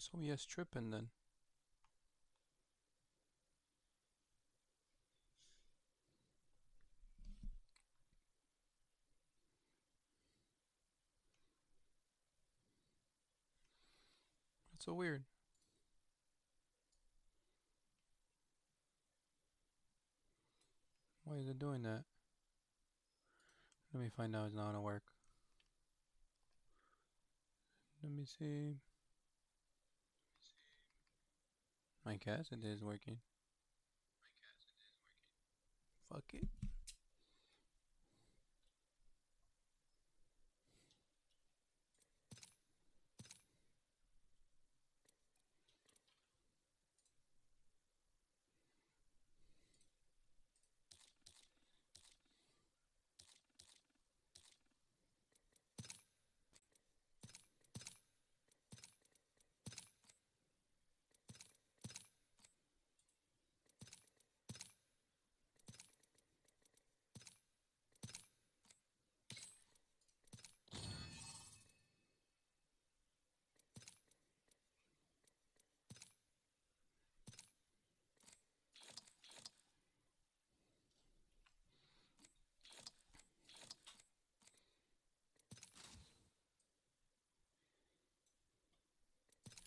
So he has tripping then. That's so weird. Why is it doing that? Let me find out it's not gonna work. Let me see. I guess it is working. Fuck it.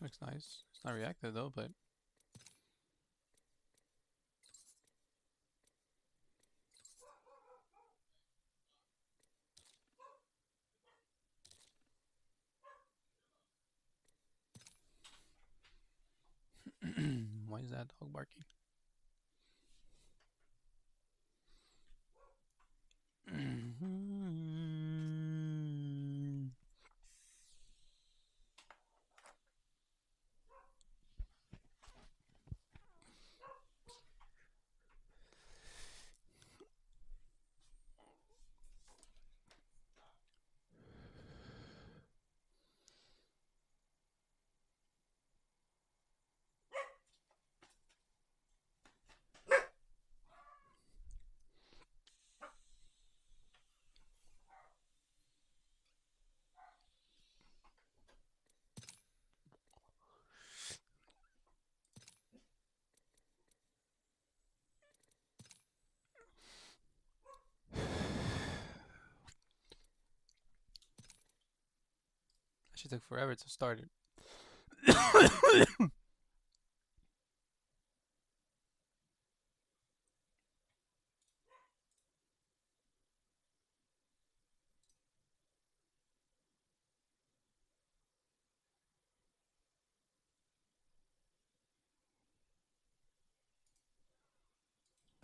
Looks nice. It's not reactive though, but why is that dog barking? She took forever to start it. A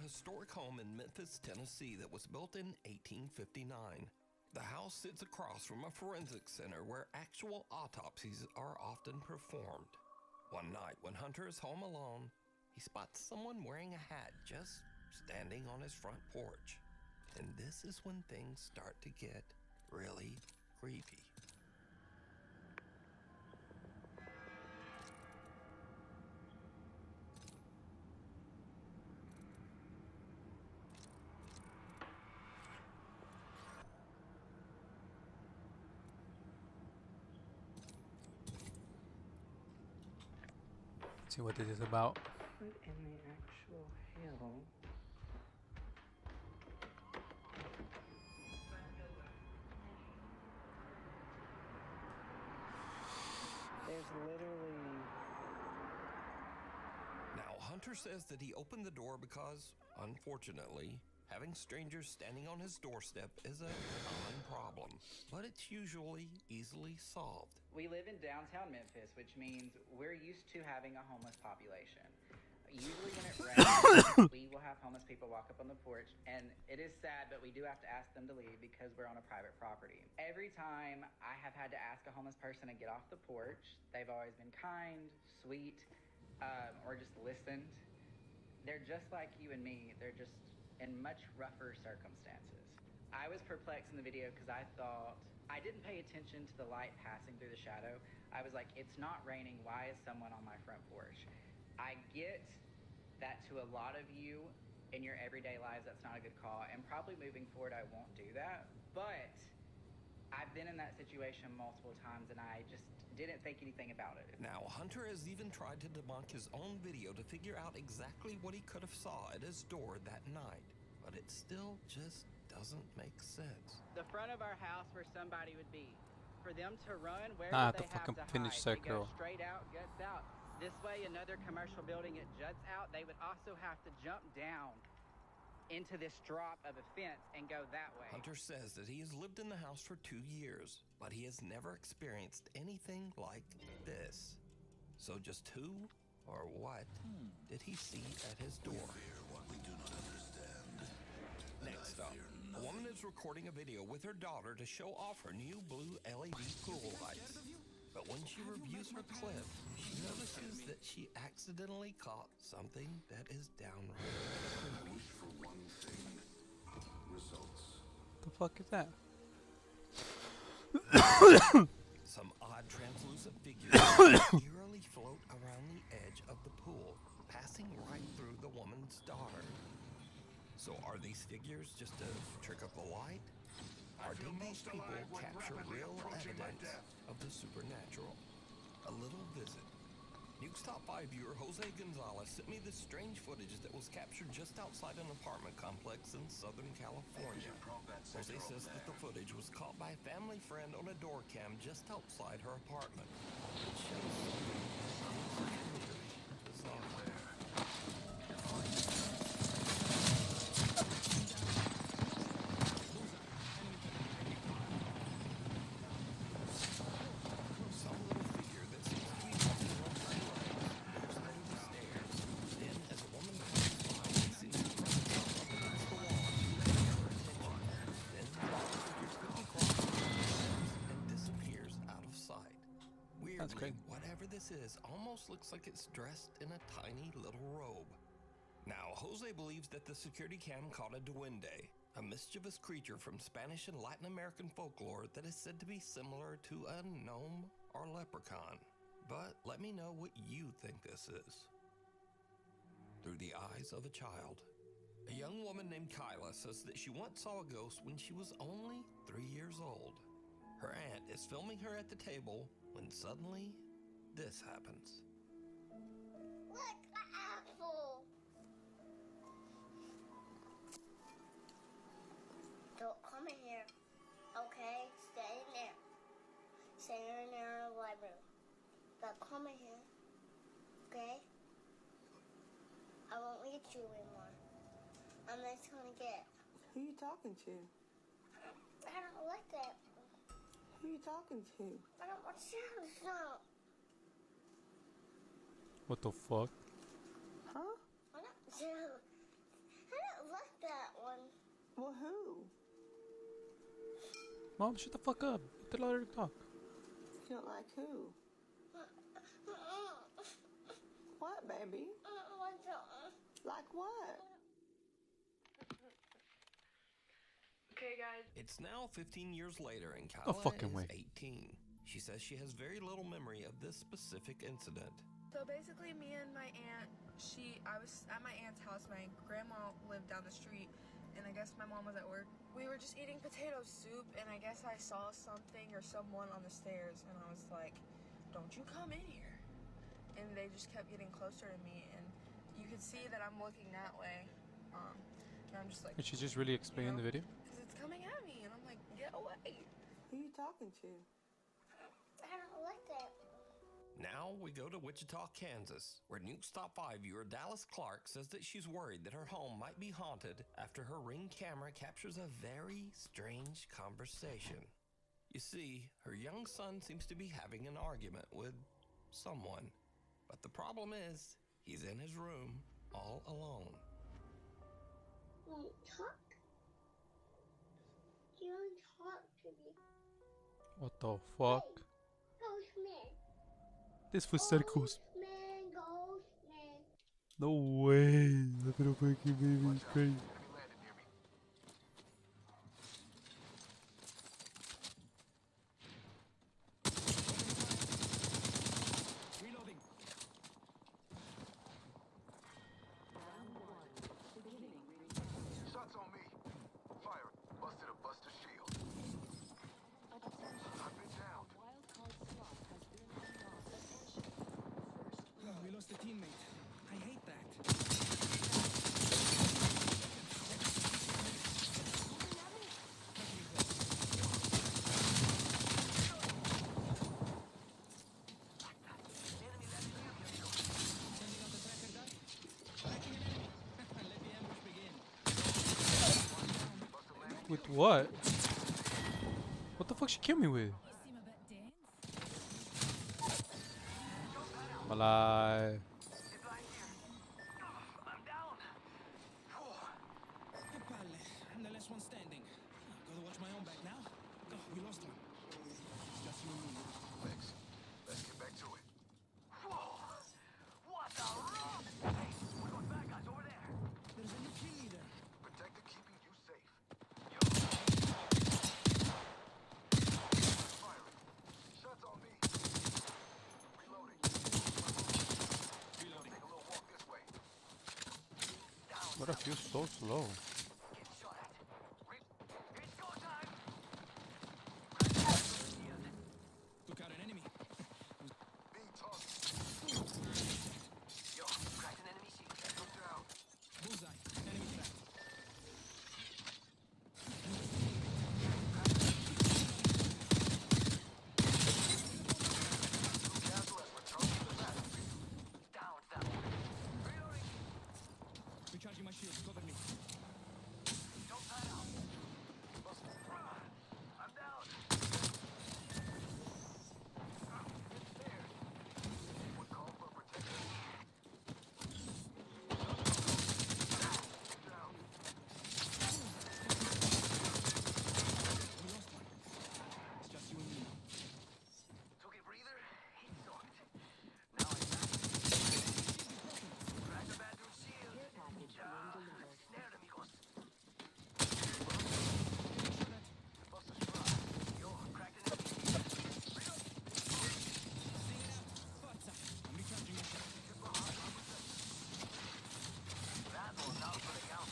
historic home in Memphis, Tennessee that was built in 1859. The house sits across from a forensic center where actual autopsies are often performed. One night, when Hunter is home alone, he spots someone wearing a hat just standing on his front porch. And this is when things start to get really creepy. See what this is about. What in the actual hell? There's literally... Now, Hunter says that he opened the door because, unfortunately, having strangers standing on his doorstep is a common problem, but it's usually easily solved. We live in downtown Memphis, which means we're used to having a homeless population. Usually when it rains, we will have homeless people walk up on the porch, and it is sad, but we do have to ask them to leave because we're on a private property. Every time I have had to ask a homeless person to get off the porch, they've always been kind, sweet, or just listened. They're just like you and me. They're just in much rougher circumstances. I was perplexed in the video because I thought I didn't pay attention to the light passing through the shadow. I was like, it's not raining. Why is someone on my front porch? I get that to a lot of you in your everyday lives, that's not a good call. And probably moving forward, I won't do that. But I've been in that situation multiple times, and I just didn't think anything about it. Now, Hunter has even tried to debunk his own video to figure out exactly what he could have saw at his door that night, but it still just doesn't make sense. The front of our house where somebody would be. For them to run, where Nah, would to they have fucking to finish hide? that They go girl. straight out, guts out. This way, another commercial building, it juts out. They would also have to jump down into this drop of a fence and go that way. Hunter says that he has lived in the house for 2 years, but he has never experienced anything like this. So just who or what did he see at his door? Next up, a woman is recording a video with her daughter to show off her new blue LED pool lights. But when she reviews her clip, she notices that she accidentally caught something that is downright creepy. The fuck is that? Some odd translucent figures eerily float around the edge of the pool, passing right through the woman's daughter. So are these figures just a trick of the light? Or did these people capture real evidence of the supernatural? A little visit. Nuke's Top 5 viewer Jose Gonzalez sent me this strange footage that was captured just outside an apartment complex in Southern California. Jose says that the footage was caught by a family friend on a door cam just outside her apartment. It shows something bizarre. Some little figure that seems to be walking on two legs moves under the stairs. Then, as a woman passes by, it seems to press itself up against the wall to get her attention. Then, the figure quickly crosses the stairs and disappears out of sight. Weirdly, great. whatever this is almost looks like it's dressed in a tiny little robe. Now, Jose believes that the security cam caught a duende, a mischievous creature from Spanish and Latin American folklore that is said to be similar to a gnome or leprechaun. But let me know what you think this is. Through the eyes of a child. A young woman named Kyla says that she once saw a ghost when she was only 3 years old. Her aunt is filming her at the table when suddenly this happens. Look, the apple. Don't come in here, okay? Stay in there. Stay in there in the library. Don't come in here, okay? I won't eat you anymore. I'm just gonna get. Who you talking to? I don't like that. Who you talking to? I don't want to stop. What the fuck? Huh? I don't like that one. Well, who? Mom, shut the fuck up. Let her talk. You don't like who? What, baby? Like what? Okay, guys. It's now 15 years later and No Kyla fucking is way. 18. She says she has very little memory of this specific incident. So basically, me and my aunt, I was at my aunt's house. My grandma lived down the street, and I guess my mom was at work. We were just eating potato soup, and I guess I saw something or someone on the stairs, and I was like, "Don't you come in here!" And they just kept getting closer to me, and you could see that I'm looking that way. And I'm just like, Did she just really explain the video? because it's coming at me, and I'm like, "Get away!" Who you talking to? I don't like that. Now we go to Wichita, Kansas, where Nuke's Top 5 viewer Dallas Clark says that she's worried that her home might be haunted after her Ring camera captures a very strange conversation. You see, her young son seems to be having an argument with someone. But the problem is, he's in his room all alone. Want to talk? Do you want to talk to me? What the fuck? Ghost man. This was circles. Ghost man, ghost man. No way. That little fucking baby is crazy. Shots on me. Fire. Busted a Buster shield. a teammate. I hate that. With what? What the fuck she kill me with? I'm alive. I'm the last one standing. Gotta watch my own back now. Oh, we lost one. It's just you and me. Thanks. Let's get back to it. Whoa! What the rock? Hey, we're going back, guys, over there. There's a new kill leader. Protected keeping you safe. Yo. Firing. Shots on me. Reloading. Reloading. Take a little walk this way. But I feel so slow. Getting shot at. It's go time. Took out an enemy. Being targeted. Yo, cracked an enemy shield. Go down. Bullseye. Enemy trapped. Castle has returned to the battlefield. Down, that one. Reloading. Recharging my shield. Cover me. Don't tie out. I'm down. There. Would call for protection. Down. We lost one. It's just you and me. Took a breather. He sucked. Now I'm back. Crack the bathroom shield. Snared, amigos. Buster's try. Yo, cracked an enemy. Reload. Forza. I'm recharging my shield. That one's out for the count.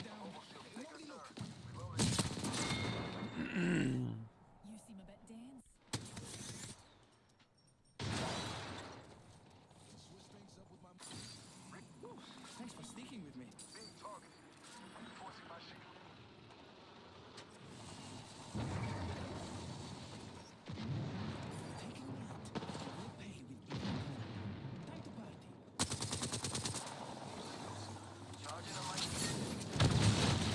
Down. Almost shield taker, Lovely sir. look. Reloading. You seem a bit dense. Whew. Thanks for sticking with me. Being targeted. Reinforcing my shield. Taking me out. We'll pay with blood. Time to party. Charging on my shield.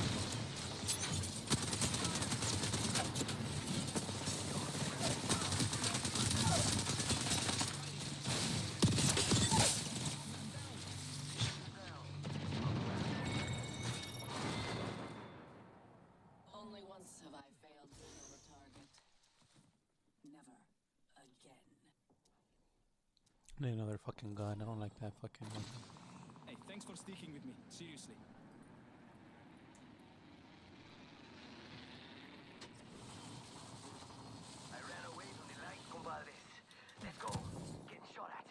Only once have I failed to kill a target. Never again. I need another fucking gun. I don't like that fucking weapon. Hey, thanks for sticking with me. Seriously. I ran away from the light, compadres. Let's go. Getting shot at.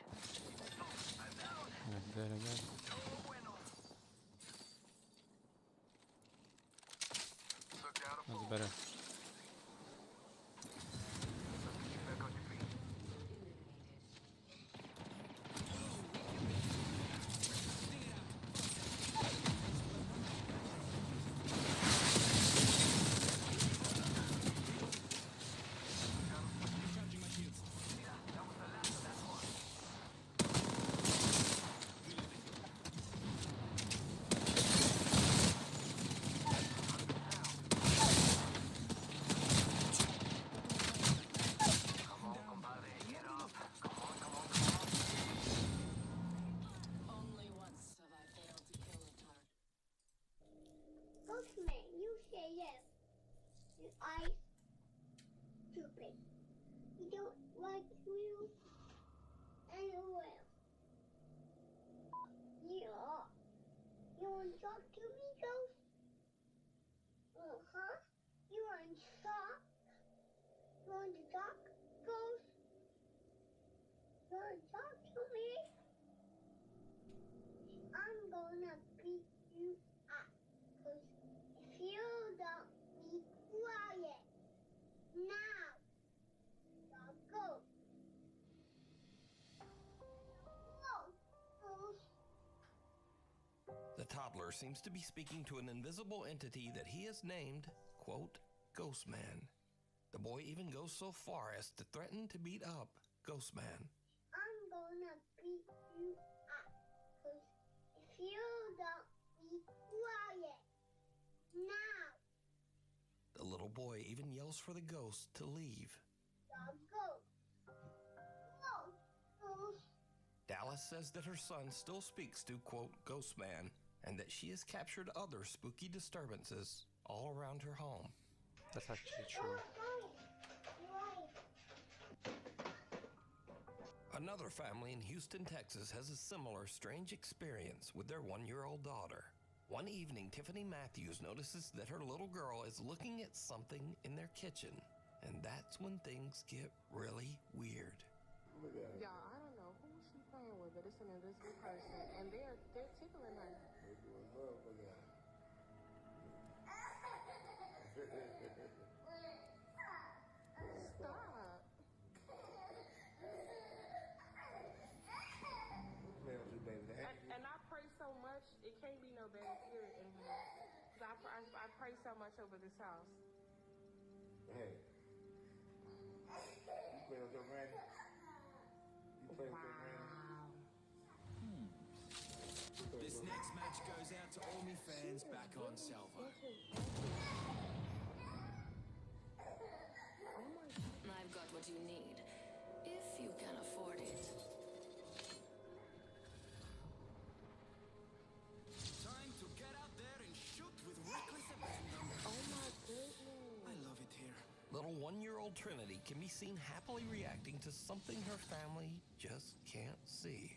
I'm down. I'm dead again. No bueno. Took down a That's fool. better. Let's get you back on your feet. Recharging my shields. Mira, that was the last of that one. Come on, compadre, get up. Come on, come on, come on. Only once have I failed to kill a target. Postman, you say yes. You are stupid. You don't like you anywhere. Yeah. You want to talk to me, Ghost? Uh-huh. You want to talk? You want to talk, Ghost? You want to talk to me? I'm gonna beat you up. 'Cause if you don't be quiet now, I'll go. toddler seems to be speaking to an invisible entity that he has named, quote, Ghostman. The boy even goes so far as to threaten to beat up Ghostman. I'm gonna beat you up. 'Cause if you don't be quiet now, The little boy even yells for the ghost to leave. go. Go. Dallas says that her son still speaks to, quote, Ghostman, and that she has captured other spooky disturbances all around her home. That's actually true. Another family in Houston, Texas has a similar strange experience with their 1-year-old daughter. One evening, Tiffany Matthews notices that her little girl is looking at something in their kitchen, and that's when things get really weird. Y'all, I don't know who she's playing with, but it's an invisible person, and they're tickling her. They're doing love for that. Stop. Playing with you, baby. And I pray so much, it can't be no bad spirit in here. 'Cause I pray so much over this house. Hey. You play with your granny? You play with your granny? This next match goes out to all me fans back on Salvo. I've got what you need, if you can afford it. Time to get out there and shoot with reckless abandon. Oh my goodness. I love it here. Little 1-year-old Trinity can be seen happily reacting to something her family just can't see.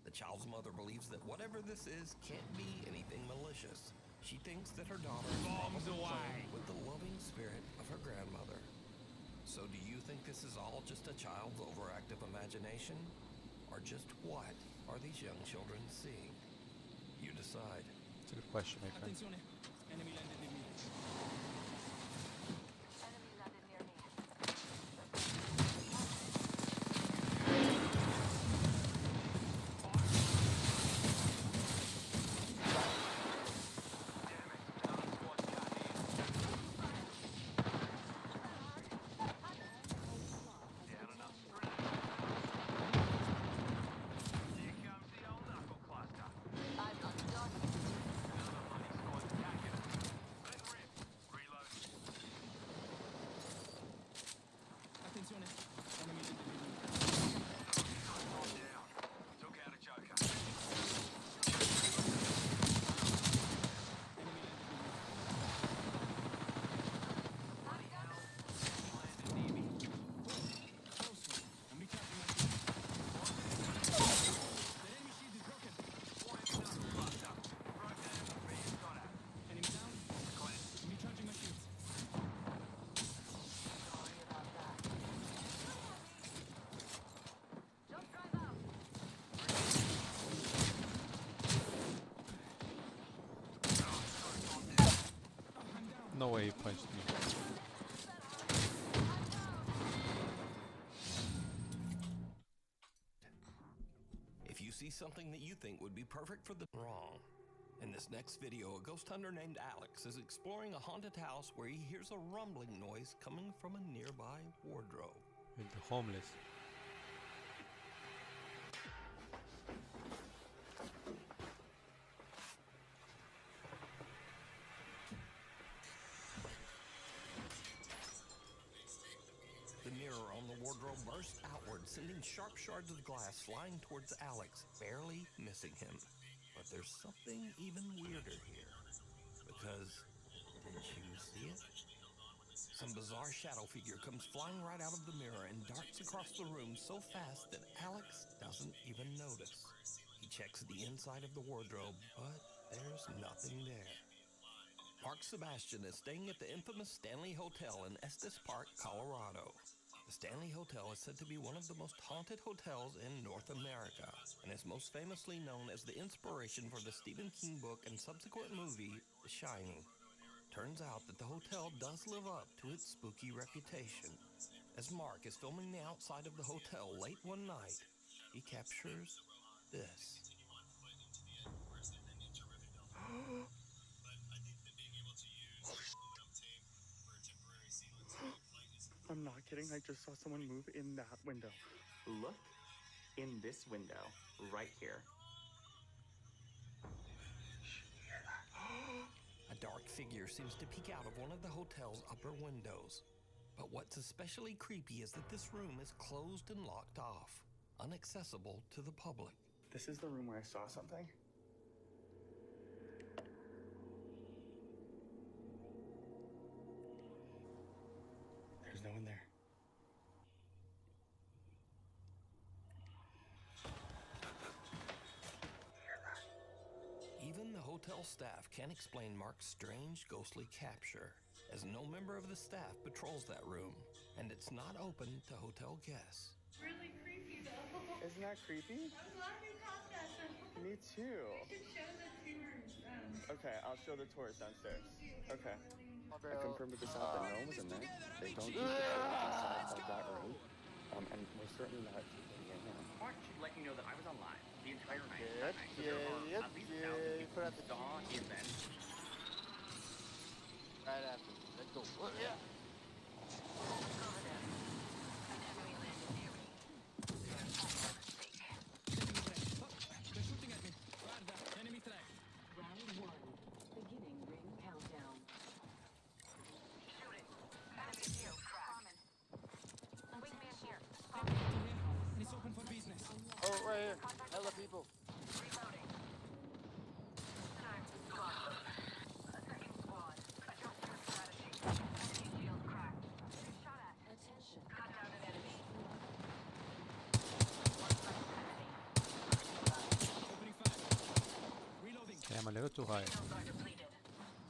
The child's mother believes that whatever this is can't be anything malicious. She thinks that her daughter is probably playing with the loving spirit of her grandmother. So do you think this is all just a child's overactive imagination? Or just what are these young children seeing? You decide. It's a good question, my friend. Attenzione, enemy landed near me. Enemy landed near me. Attenzione, enemy landed near me. Took out a joker. Enemy landed near me. Bloody hell. Landed near me. Close one. I'm recharging my shield. The enemy shield is broken. One enemy knuckle cluster. Broke that MLB and got out. Enemy down. Clear. I'm recharging my shields. Sorry about that. Don't drive out. I'm down. No way he punched me. If you see something that you think would be perfect for the wrong. In this next video, a ghost hunter named Alex is exploring a haunted house where he hears a rumbling noise coming from a nearby wardrobe. With the homeless. The mirror on the wardrobe bursts outward, sending sharp shards of glass flying towards Alex, barely missing him. But there's something even weirder here. Because, didn't you see it? Some bizarre shadow figure comes flying right out of the mirror and darts across the room so fast that Alex doesn't even notice. He checks the inside of the wardrobe, but there's nothing there. Mark Sebastian is staying at the infamous Stanley Hotel in Estes Park, Colorado. The Stanley Hotel is said to be one of the most haunted hotels in North America, and is most famously known as the inspiration for the Stephen King book and subsequent movie, The Shining. Turns out that the hotel does live up to its spooky reputation. As Mark is filming the outside of the hotel late one night, he captures this. I'm not kidding. I just saw someone move in that window. Look in this window right here. A dark figure seems to peek out of one of the hotel's upper windows. But what's especially creepy is that this room is closed and locked off, inaccessible to the public. This is the room where I saw something. There's no one there. Even the hotel staff can't explain Mark's strange, ghostly capture, as no member of the staff patrols that room, and it's not open to hotel guests. Really creepy though. Isn't that creepy? I'm glad you caught that though. Me too. You should show the tours. Okay, I'll show the tours downstairs. Okay. I confirmed with the staff that no one was in there. They don't keep the tours inside of that room. And we're certainly not keeping it in. I wanted to let you know that I was on live the entire night. Yep, So there are at least 1,000 people put out who the saw the event. right after. Let's go. Yeah. They're shooting at me. Guarda, enemy track. Round 1. Beginning ring countdown. Shooting. Enemy shield cracked. Wingman here. And it's open for business. Oh, right here. Hella people. Reloading. Time to squad. A second squad. Adjust your strategy. Enemy shield cracked. Shot at. Attention. Cut down an enemy. Opening fire. Reloading. Damn, a little too high. Shields are depleted.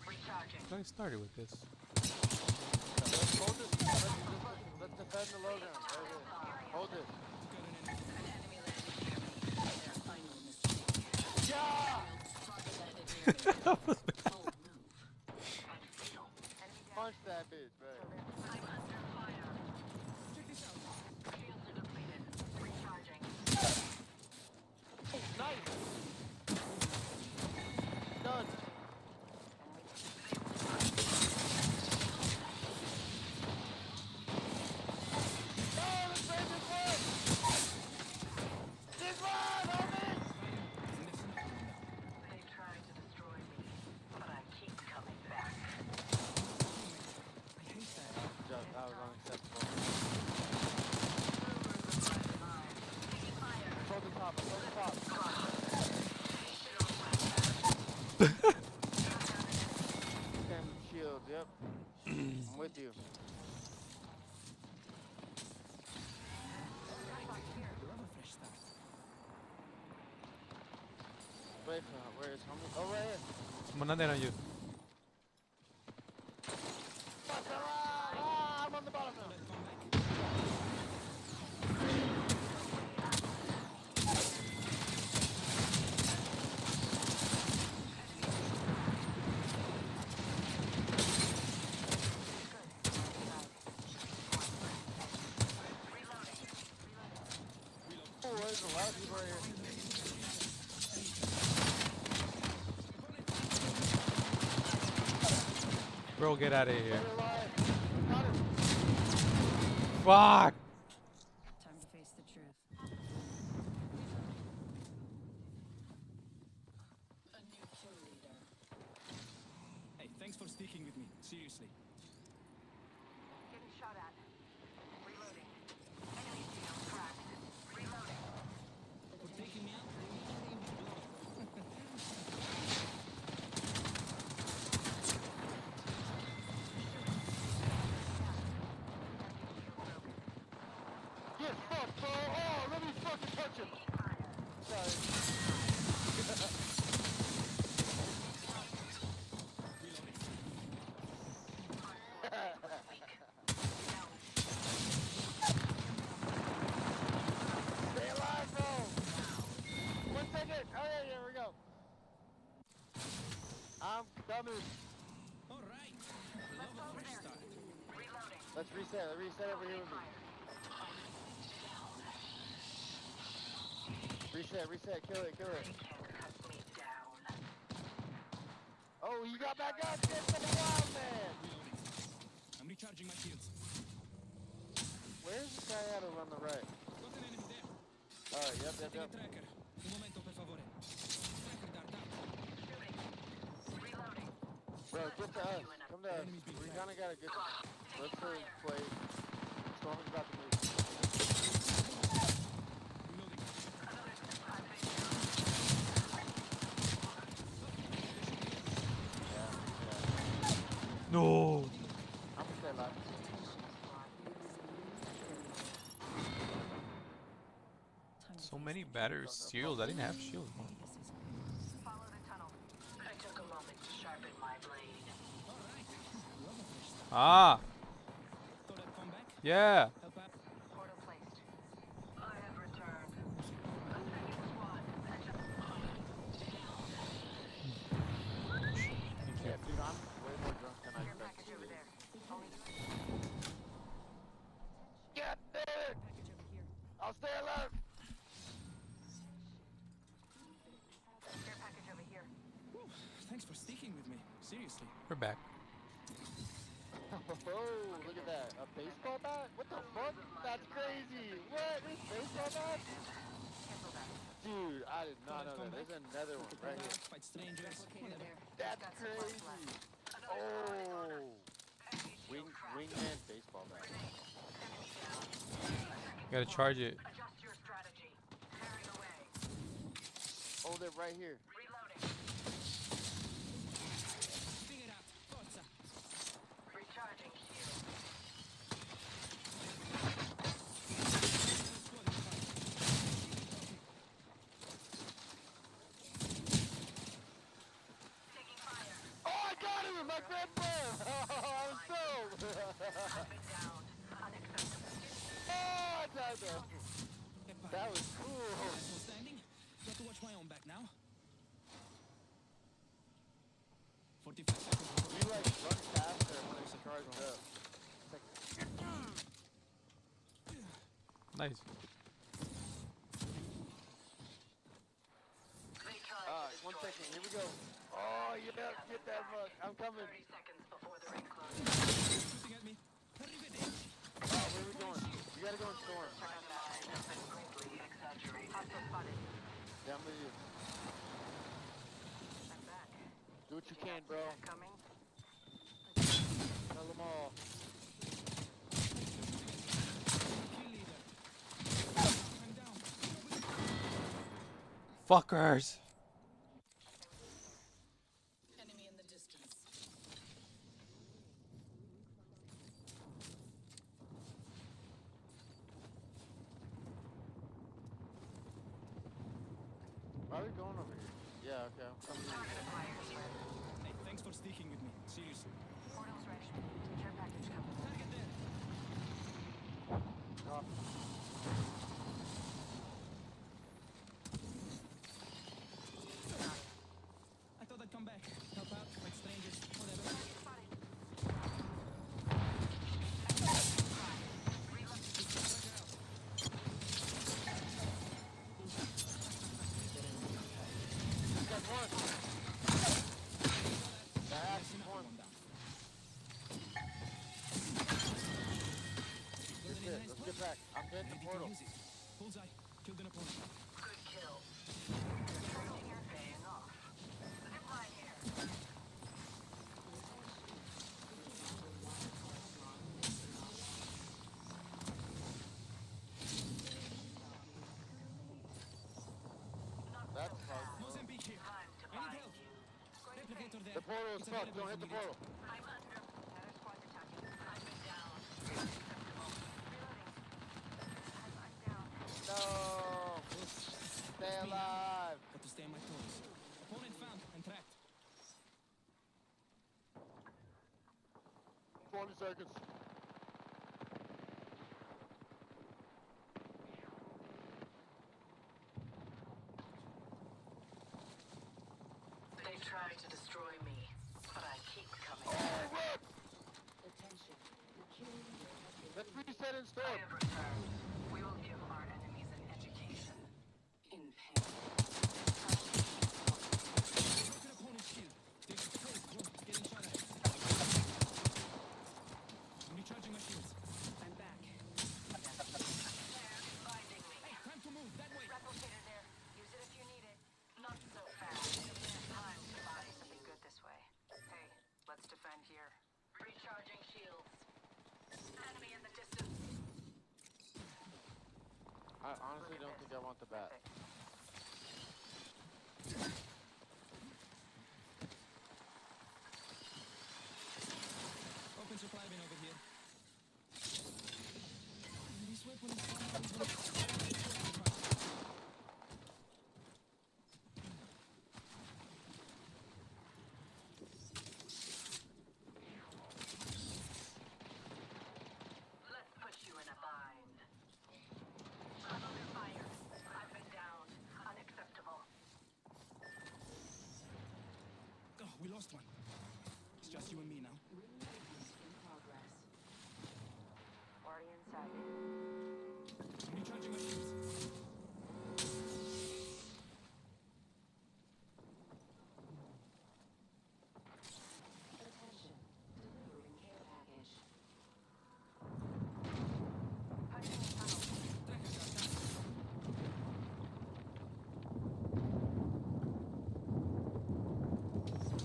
Recharging. I started with this. Let's hold this. Let's defend the low ground. Right here. Hold it. An enemy landing near me. Their final mistake. Yeah! That was bad. Bold move. Punch that bitch, right? I'm under fire. Check this out. Shields are depleted. Recharging. Nice! Done. No, let's make this one! This one, homie! They tried to destroy me, but I keep coming back. I hate that. That was unacceptable. Control the top, control the top. Damn shield, yep. I'm with you. Love a fresh start. Where is homie? Oh, right here. Someone landed on you. I'm on the bottom now. Come back. Oh, there's a lot of people right here. Bro, get out of here. They're alive. Got him. Fuck! Time to face the truth. A new kill leader. Hey, thanks for sticking with me. Seriously. Getting shot at. Reloading. Enemy shield cracked. Reloading. For taking me out, they need to blow. Get fucked, bro. Oh, let me fucking touch him. Sorry. Stay alive, bro. 1 second. Oh, yeah, here we go. I'm coming. All right. Love a fresh start. Reloading. Let's reset. Let's reset over here with me. Reset, reset. Kill it, kill it. They can't cut me down. Oh, he got back up. Get the wild man. I'm recharging my shields. Where's this guy at over on the right? Got an enemy there. Alright, yep. Setting a tracker. Un momento, per favore. Tracker dart out. Reloading. Bro, get to us. Come to us. We kind of got a good. Let's play. Storm is about to move. No. I'm gonna stay alive. So many battered shields. I didn't have shields. Follow the tunnel. I took a moment to sharpen my blade. Ah. Thought I'd come back. Yeah. Help out. Portal placed. I have returned. A second squad. Yeah, dude, I'm way more drunk than I Care expected package to over be. there. Only Get there! I'll stay alive! care package over here. Whew, thanks for sticking with me. Seriously. We're back. Oh, look at that. A baseball bat? What the fuck? That's crazy. What? This baseball bat? Dude, I did not know that. There's another one right here. Fight strangers. Whatever. That's crazy. Oh. Wingman baseball bat. Gotta charge it. Adjust your strategy. Tearing away. Oh, they're right here. Reloading. Figure out. Forza. Recharging shield. Taking fire. Oh, I got him! My grandpa! Oh, I'm sold! I've been downed. Unacceptable. Oh, I died though. That was cool. Last one standing. Got to watch my own back now. 45 seconds. You like run faster when it's charged up. It's like, Nice. They tried to 1 destroy second, me. here we go. Oh, you better get that fuck. I'm coming. 30 seconds before the ring closes. Shooting at me. Arrivederci. Oh, where are we going? You gotta go in storm. Friendly lines have been greatly exaggerated. Hostile spotted. Yeah, I'm with you. I'm back. Do what you can, bro. Coming. Tell them all. Kill leader. I'm down. Fuckers. Enemy in the distance. Why are we going over here? Yeah, okay. I'm coming. Hey, thanks for sticking with me. Seriously. Portal's ready. Care package coming. Target there. Oh. I thought I'd come back. Help out. Fight strangers. Whatever. Got one. That's one. That's it. Let's get back. I'm hitting the portal. Bullseye. Killed an opponent. Good kill. Training you're paying off. Zip line here. That's fine. Mozambique here. Time to I need find help. you. Replicator there. The portal is It's fucked. available Don't hit if the you need portal. I'm under. Another squad attacking. I've been down. Unacceptable. Reloading. I'm down. No. Stay alive. Got to stay on my toes. Opponent found and tracked. 20 seconds. They try to destroy me, but I keep coming. Oh, look! Attention. The kill leader has been Let's reset in I storm. have returned. We will give our enemies an education. in pain. Broken opponent's shield. Take it close. I honestly don't think I want the bat. Open supply bin over here. This weapon is fine. Let's put you in a bind. I'm under fire. I've been down. Unacceptable. Oh, we lost one. It's just you and me now. Already inside. I'm recharging my shields. Attention. Delivering care package.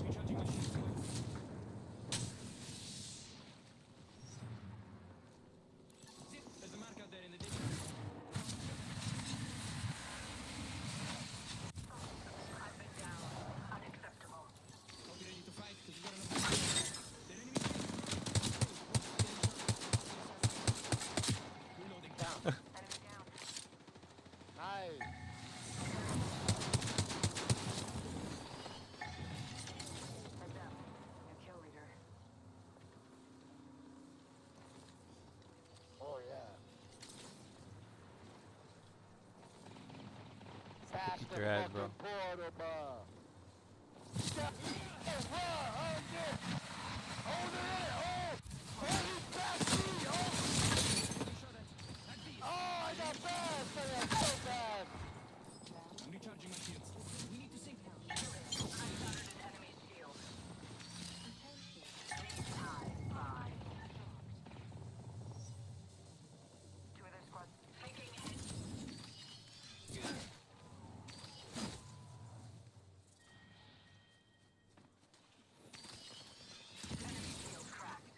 Recharging my shields. Zip, there's a mark out there in the distance. I've been down. Unacceptable. I'll be ready to fight because we got enough. There enemy. Reloading. Down. Enemy down. Nice. Heads up. New kill leader. Oh yeah. Fast Keep your ass, bro. portal, bro. Stop. Oh, oh, shit. Oh, there it. Oh, he's fast. Oh, I got fast. I got so fast. I'm recharging my shields. We need to sync. I shattered an enemy's shield. Lead time. 5. Two other squads. Taking hit. Enemy shield cracked.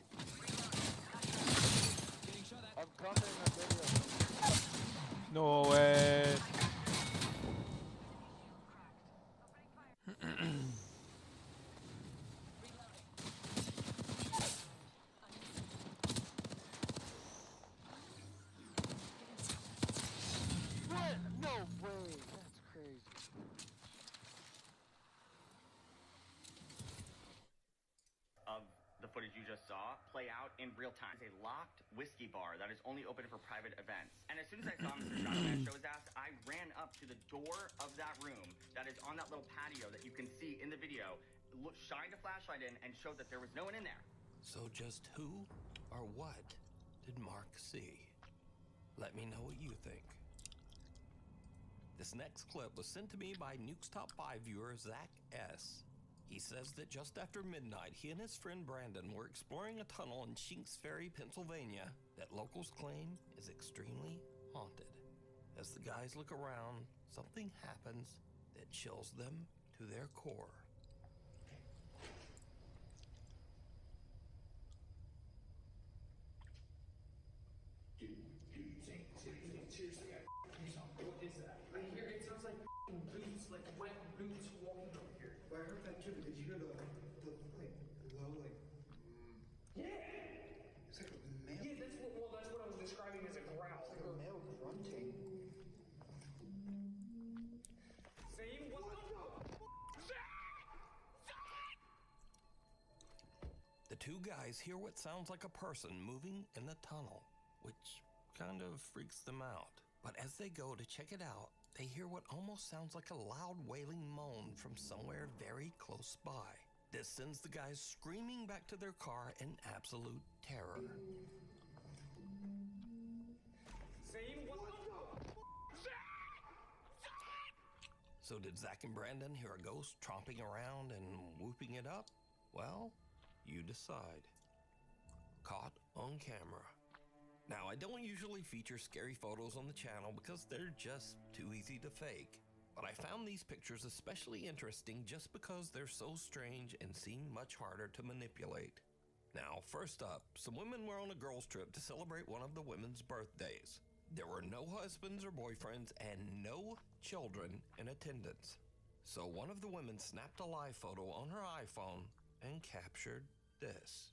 Getting shot at. I'm coming on video. No way. What? No way. That's crazy. Of the footage you just saw play out in real time. It's a locked whiskey bar that is only open for private events. And as soon as I saw Mr. Shotman show his ass, I ran up to the door of that room that is on that little patio that you can see in the video, shined a flashlight in, and showed that there was no one in there. So just who or what did Mark see? Let me know what you think. This next clip was sent to me by Nuke's Top 5 viewer Zach S. He says that just after midnight, he and his friend Brandon were exploring a tunnel in Shinks Ferry, Pennsylvania, that locals claim is extremely haunted. As the guys look around, something happens that chills them to their core. Seriously, what is that? I hear it sounds like boots, like wet boots walking over here. Well, I heard that too, but did you hear the like low, like? Yeah. It's like a male. Yeah, that's what I was describing as a growl. It's like a male grunting. Same. What The two guys hear what sounds like a person moving in the tunnel, which kind of freaks them out. But as they go to check it out, they hear what almost sounds like a loud wailing moan from somewhere very close by. This sends the guys screaming back to their car in absolute terror. Same. So did Zach and Brandon hear a ghost tromping around and whooping it up? Well, you decide. Caught on camera. Now, I don't usually feature scary photos on the channel because they're just too easy to fake. But I found these pictures especially interesting just because they're so strange and seem much harder to manipulate. Now, first up, some women were on a girls' trip to celebrate one of the women's birthdays. There were no husbands or boyfriends and no children in attendance. So one of the women snapped a live photo on her iPhone and captured this.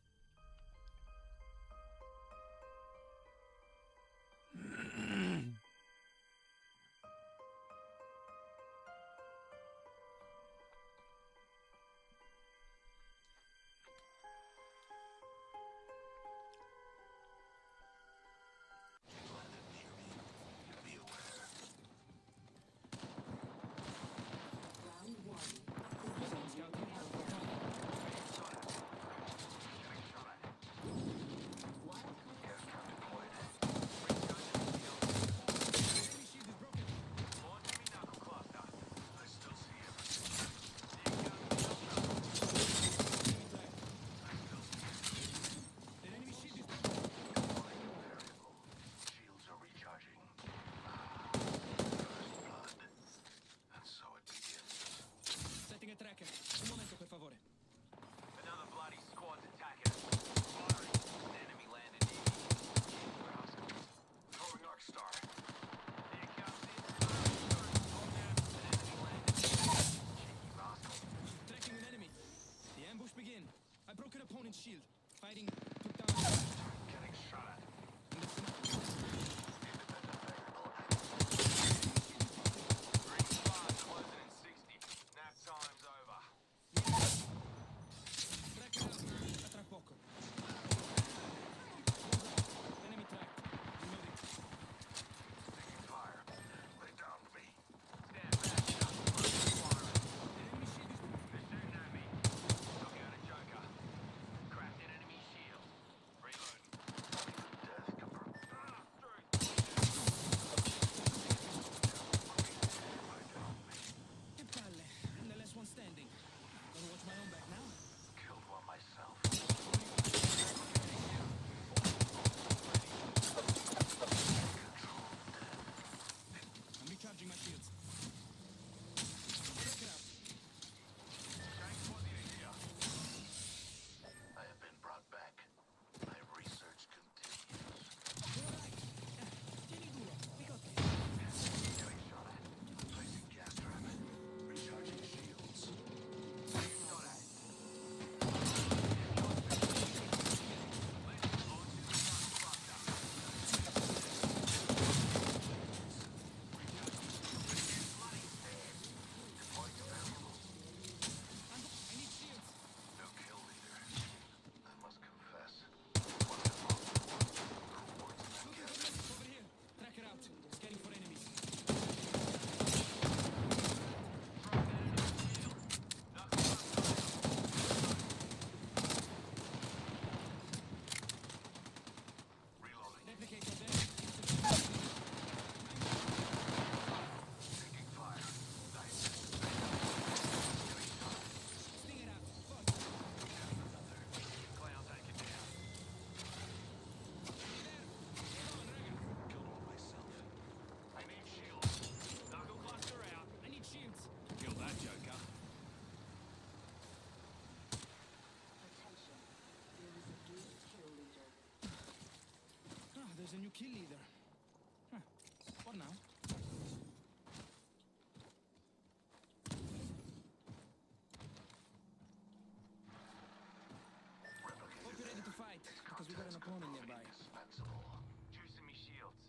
Shield. Fighting took down. Getting shot at. Ring 5 closing in 60. Nap time's over. Track it out. Tra poco. Enemy tracked. Reloading. Taking fire. Lay down to me. Stand back. Fire. Enemy shield is... They're shooting at me. Knock out a joker. Cracked an enemy shield. Reload. Death confirmed. Que palle. I'm the last one standing. Gonna watch my own back now. Killed one myself. I'm recharging my shields. Check it out. I have been brought back. My research continues. Getting shot at. Placing gas trap. Recharging shields. Shot at. I need shields. No kill leader. I must confess. Over here. Track it out. Scanning for enemies. Reloading. Replicator there. Taking fire. Nice. Sting it out. Fuck. Clown taken down. Killed one myself. I need shields. Knuckle cluster out. I need shields. Kill that joker. Attention. There is a new kill leader. Ah, there's a new kill leader. Huh. For now. Hope you're ready to fight, because we got an opponent nearby. Juicing me shields.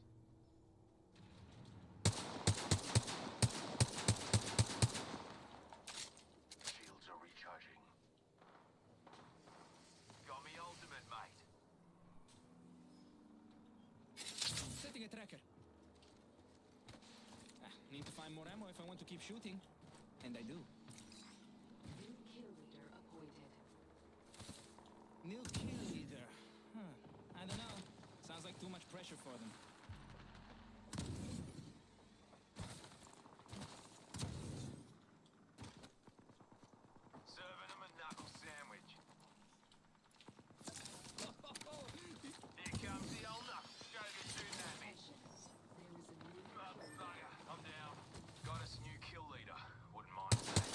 Shields are recharging. Got me ultimate, mate. Setting a tracker. Need to find more ammo if I want to keep shooting. And I do. New kill leader appointed. New kill leader. Huh. I don't know. Sounds like too much pressure for them. Serving them a knuckle sandwich. Here comes the old knuckle. Go to shooting at me. There is a new kill leader. Bugger. I'm down. Got us a new kill leader. Wouldn't mind that.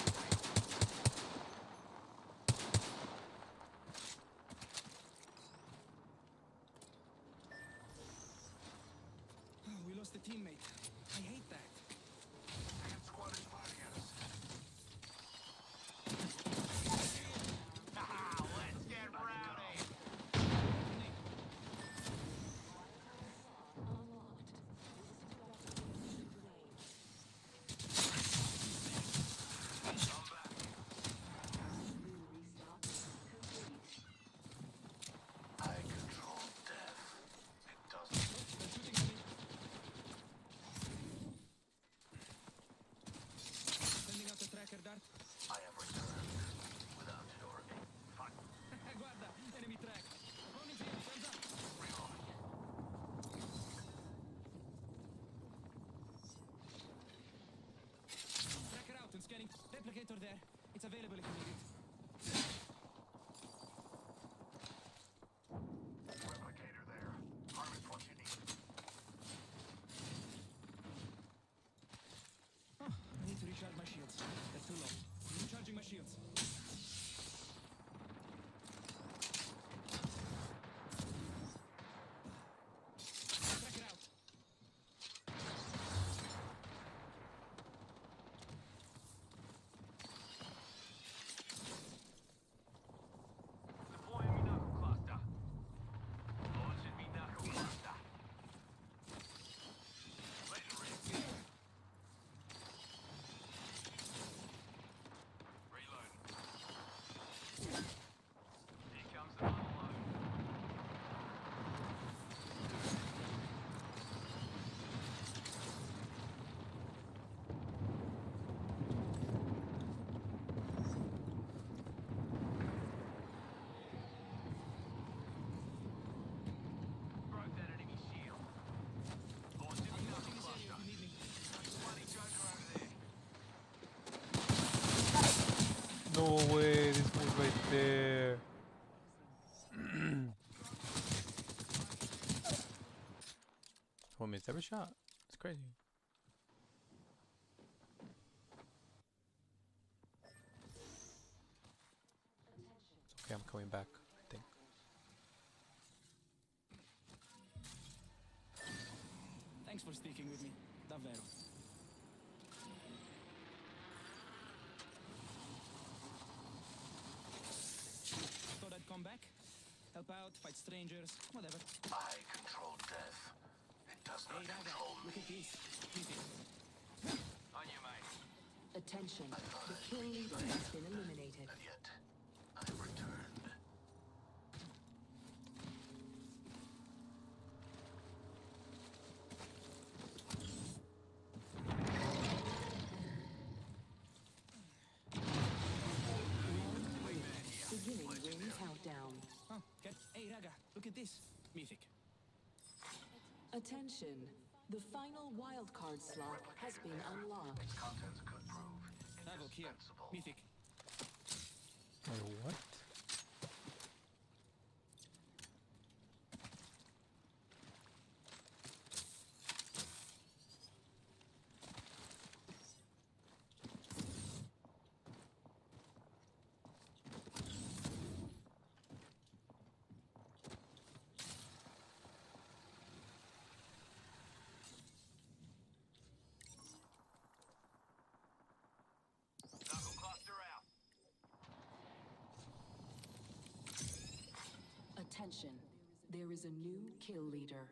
Replicator there. It's available if you need it. Replicator there. Harvest what you need. Oh, I need to recharge my shields. They're too low. Recharging my shields. Check it out. Deploying me knuckle cluster. Launching me knuckle cluster. Letting rip. Reload. Here comes the unload. Broke that enemy shield. Launching me knuckle cluster. Bloody Joker over there. No way, this was right there. Oh, missed every shot. It's crazy. Okay, I'm coming back, I think. Thanks for sticking with me. Davvero. Thought I'd come back, help out, fight strangers, whatever. I control death. It does not Hey, Raga, control look me. at this. Easy. On you, mate. Attention, the kill leader has been eliminated. And yet, I've returned. Beginning ring countdown. Oh, get. Hey, Raga, look at this. Mythic. Attention, the final wildcard slot has been unlocked. Its contents could prove Havoc here. indispensable. Mythic. Wait, what? Knuckle cluster out. Attention, there is a new kill leader.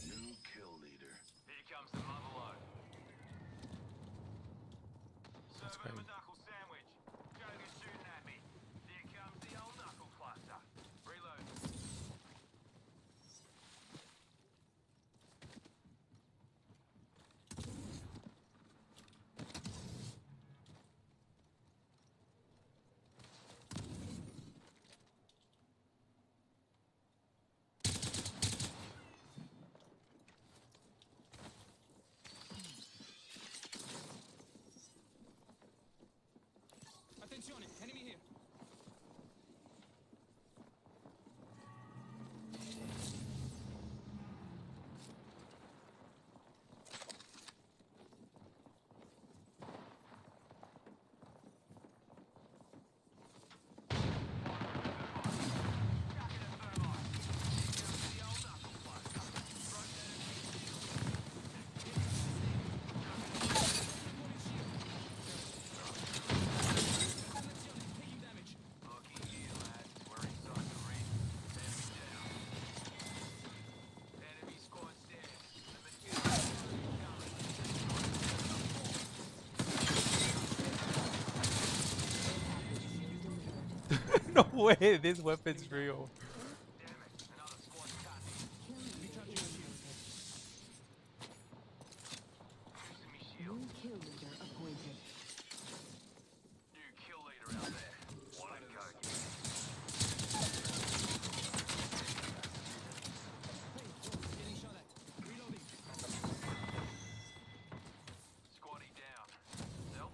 New kill leader. Here comes the mother load. Serving him a knuckle sandwich. Joker's shooting at me. Here comes the old knuckle cluster. Reload. Attenzione, enemy here. Taking damage. Looky here, lads. We're inside the ring. Enemy down. Enemy squad's dead. The material is coming. No way, this weapon's real. Damn it. Another squad's cut me. Recharging my shields. Using me shield. New kill leader appointed. New kill leader out there. What a go. Hey, getting shot at. Reloading. Squaddy down. Self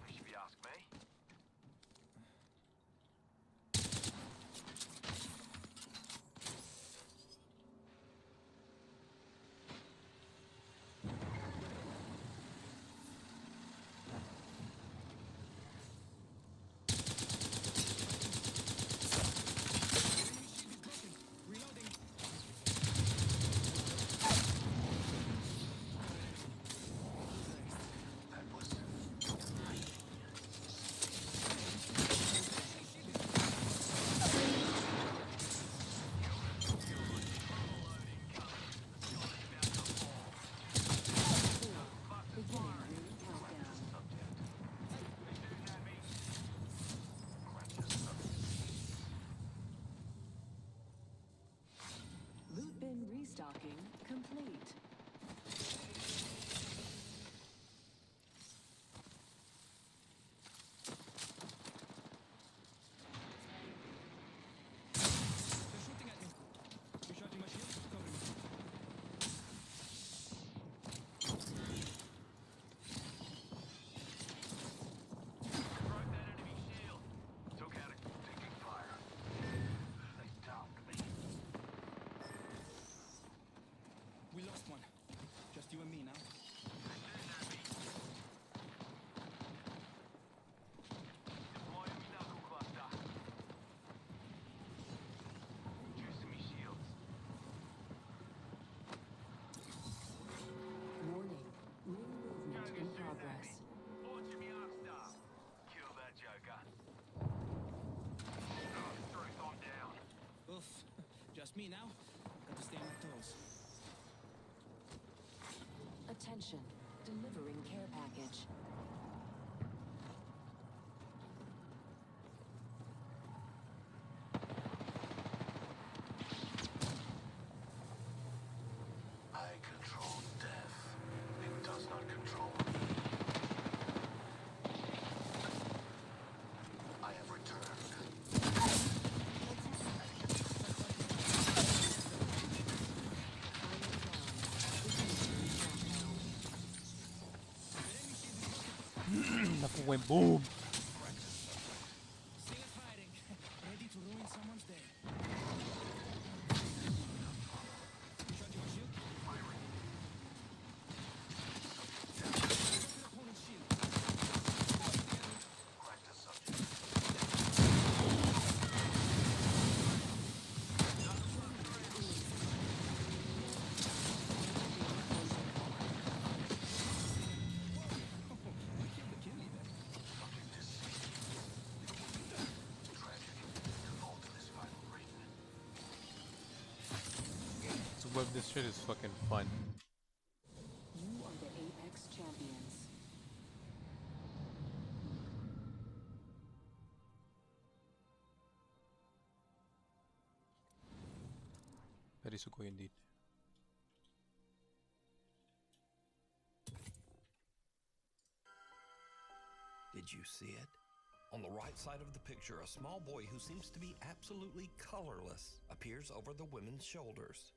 Attention, delivering care package. I control death. It does not control me. I have returned. That went boom. Still fighting. Ready to ruin someone's day. Shot your shield. Firing. Opponent's shield. Crack the subject. So web, this shit is fucking fun. You are the Apex champions. Very sugoi indeed. Did you see it? On the right side of the picture, a small boy who seems to be absolutely colorless appears over the women's shoulders.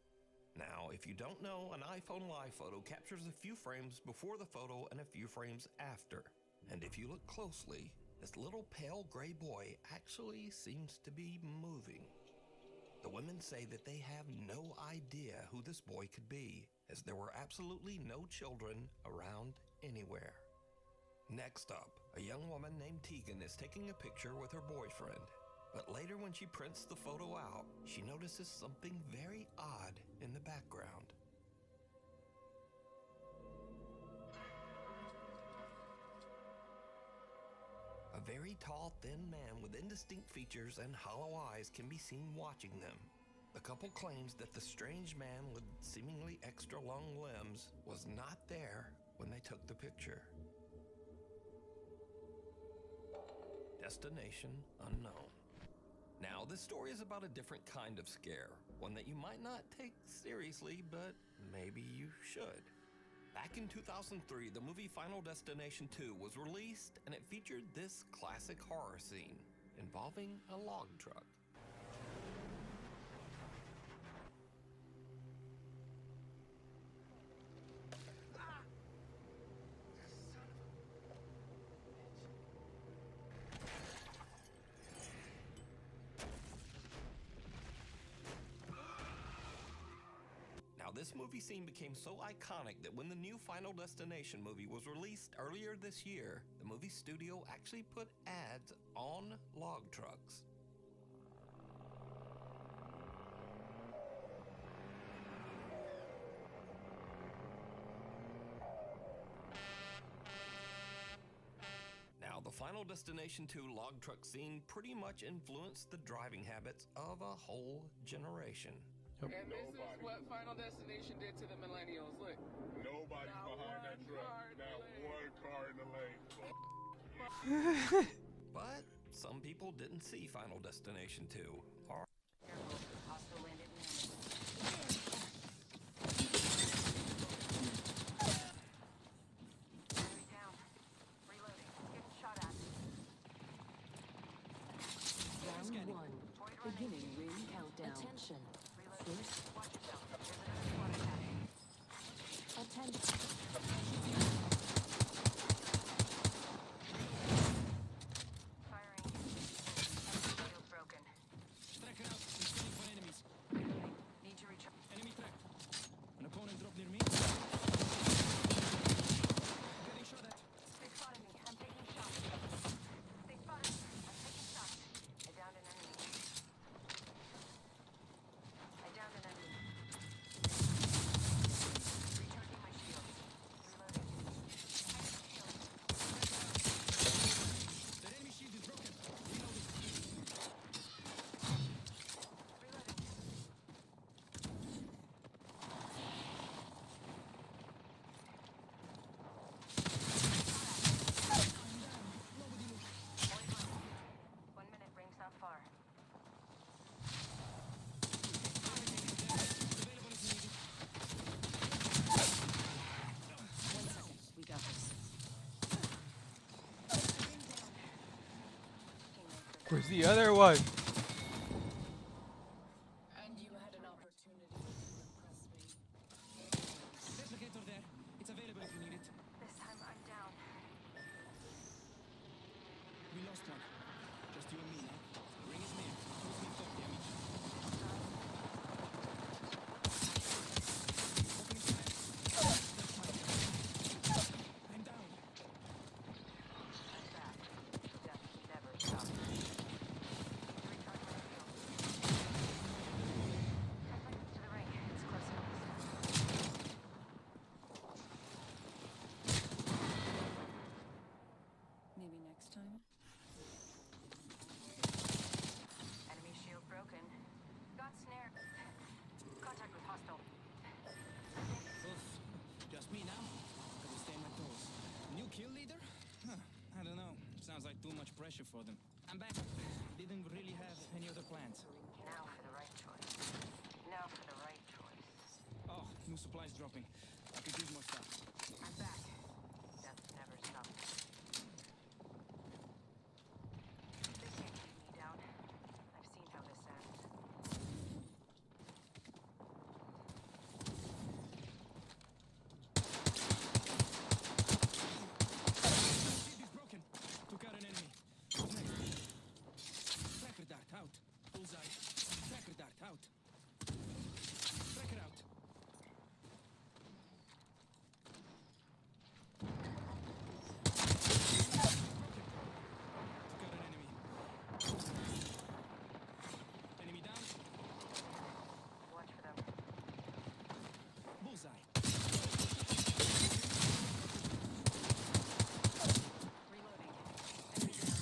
Now, if you don't know, an iPhone live photo captures a few frames before the photo and a few frames after. And if you look closely, this little pale gray boy actually seems to be moving. The women say that they have no idea who this boy could be, as there were absolutely no children around anywhere. Next up, a young woman named Tegan is taking a picture with her boyfriend. But later when she prints the photo out, she notices something very odd in the background. A very tall, thin man with indistinct features and hollow eyes can be seen watching them. The couple claims that the strange man with seemingly extra long limbs was not there when they took the picture. Destination unknown. Now, this story is about a different kind of scare, one that you might not take seriously, but maybe you should. Back in 2003, the movie Final Destination 2 was released, and it featured this classic horror scene involving a log truck. Now, this movie scene became so iconic that when the new Final Destination movie was released earlier this year, the movie studio actually put ads on log trucks. Now, the Final Destination 2 log truck scene pretty much influenced the driving habits of a whole generation. And this is what Final Destination did to the millennials. Look. Nobody's behind that truck. Not one car in the lane. But some people didn't see Final Destination 2. Or Hostile landed in Enemy down. Reloading. Getting shot at. Round one. Beginning ring countdown. Attention. First. Watch yourself. There's another squad attacking. Attention. Firing. Shield broken. Tracker out. I'm scanning for enemies. Reloading. Need to reach. Enemy tracked. An opponent dropped near me. Getting shot at. They spotted me. I'm taking shots. They spotted me. I'm taking shots. I downed an enemy. I downed an enemy. Where's the other one? And you had an opportunity to impress me. Replicator there. It's available if you need it. This time I'm down. We lost one. Just you and me now. Ring is near. Who's me top damage? I'm down. I'm back. Death never stops. Recharge my shield. To the ring. It's close enough. Maybe next time? Enemy shield broken. Got snared. Contact with hostile. Oof. Just me now? Gotta stay on my toes. New kill leader? Huh. I don't know. Sounds like too much pressure for them. I'm back. Didn't really have any other plans. Now for the right choice. Now for the right choice. Oh, new supplies dropping. I could use more stuff. I'm back. Death never stops. They can't keep me down. I've seen how this ends. Shield is broken. Took out an enemy. Who's next? Tracker dart out. Bullseye. Tracker dart out. Tracker out. Took out an enemy. Enemy down. Watch for them. Bullseye. Reloading. Enemy down.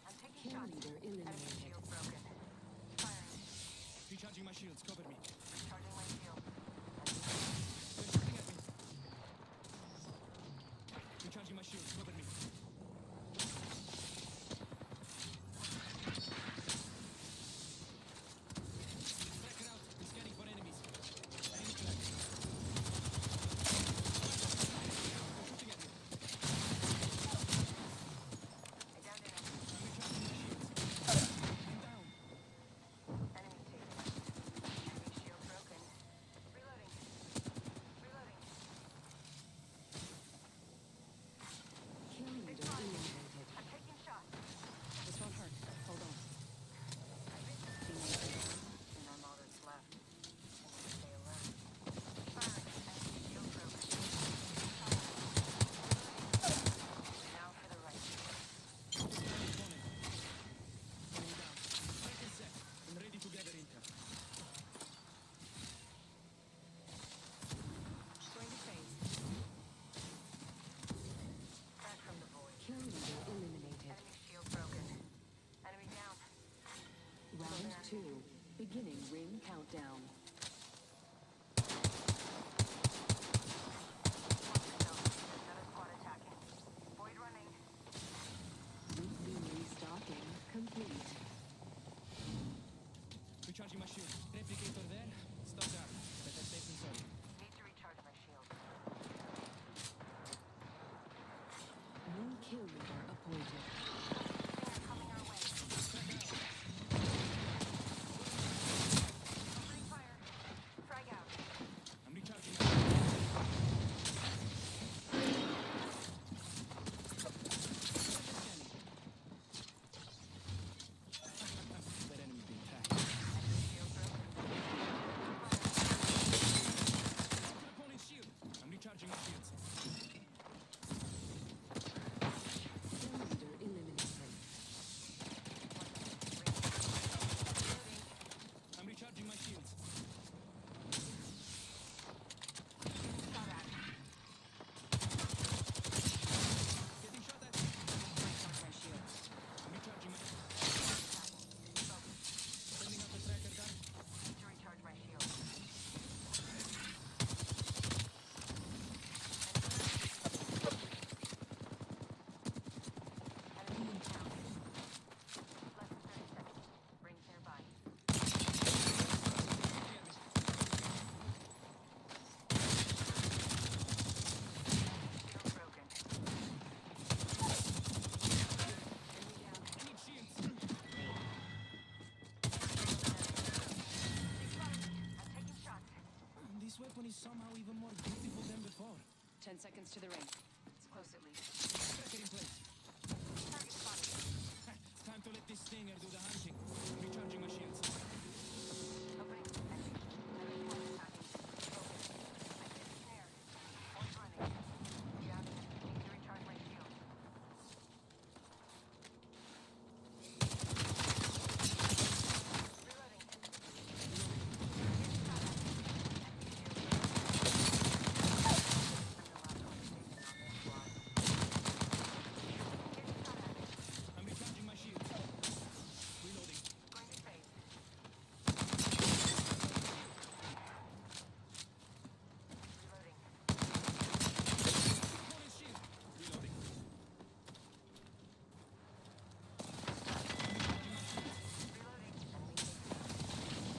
I'm taking Kill shots. leader Enemy eliminated. shield broken. Firing. Recharging my shields. Cover me. Recharging my shield. They're shooting at me. Recharging my shields. Cover me. Tracker out. I'm scanning for enemies. Enemy connect. They're shooting at me. I downed enemy. I'm recharging my shields. I'm down. Enemy taken. Enemy shield broken. Reloading. Reloading. Kill leader eliminated. I'm taking shots. This won't hurt. Hold on. And I'm all that's left. Stay alert. Firing. Enemy shield broken. Now for the right choice. Opponent. Enemy down. Tracker set. I'm ready to gather intel. Going to phase. Back from the void. Kill leader eliminated. Enemy shield broken. Enemy down. Round 2. Beginning ring countdown. Another squad attacking. Void running. Route B restocking complete. Recharging my shield. Replicator there. Stop that. Better safe than sorry. Need to recharge my shield. New kill leader appointed. They're coming our way. Opening fire. Frag out. I'm recharging my shield. That enemy being tagged. Enemy shield broken. to the ring. It's close at least. Tracker in place. Target spotted. Time to let this stinger do the hunting. Recharging my shields. Opening. Enemy. Another squad attacking. Focus. I hit the snare. One's running. Down. Need to recharge my shield. Reloading. I'm recharging my shields. Reloading. Going to phase. Reloading. Opponent's shield. Reloading. Reloading. Enemy taken.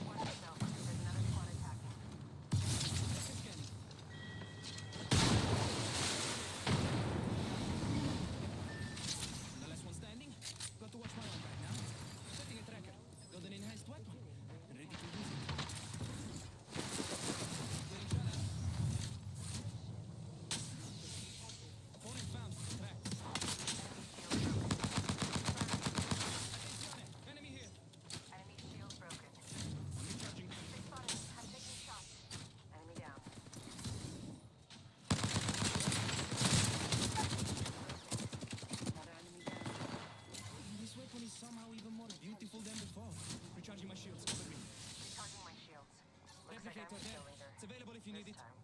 Watch yourself. There's another squad attacking. Second scanning. The last one standing. Got to watch my own back now. Setting a tracker. Got an enhanced weapon. Ready to use it. Getting shot at. Opponent found. Tracked. Attenzione. Enemy here. Enemy shield broken. I'm recharging. They spotted. I'm taking shots. Enemy down. Another enemy down. This weapon is somehow even more beautiful than before. Recharging my shields. Cover me. Recharging my shields. Looks like I'm Replicator the there. kill leader. It's available if you need This it. time.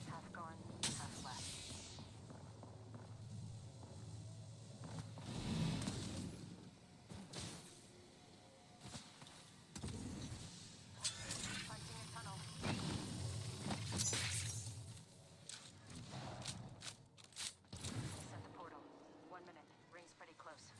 Half gone, half left. Punching a tunnel. Set the portal. 1 minute. Ring's pretty close.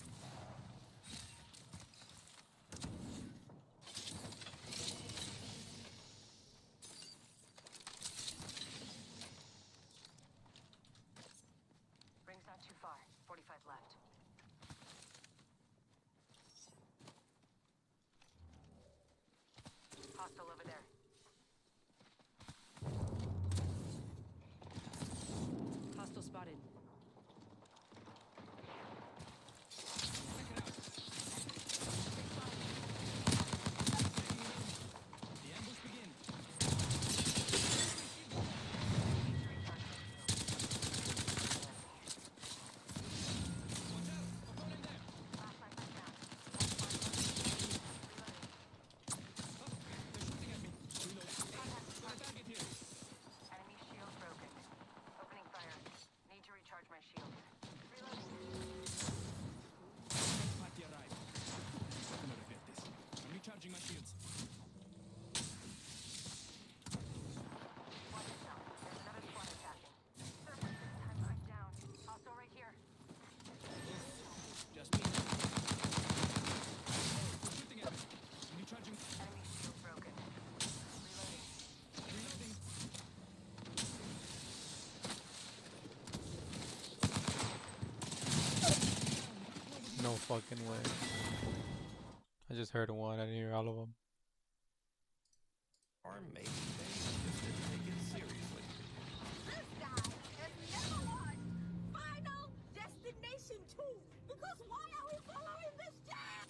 Ring's not too far. 45 left. Hostile over there. Hostile spotted. The ambush begins. Watch out! Opponent there! Flashlight back down. Oh, they're shooting at me. Reload. Hey, got a target here. Enemy shield broken. Opening fire. Need to recharge my shield. Reloading. Party arrived. I'm gonna regret this. I'm recharging my shields. Watch yourself. There's another squad attacking. This time I'm down. Hostile right here. Just me. They're shooting at me. I'm recharging. Enemy shield broken. Reloading. Reloading. No fucking way. I just heard one. I didn't hear all of them. Or maybe they just didn't take it seriously. This guy is never watched Final Destination 2 because why are we following this jam?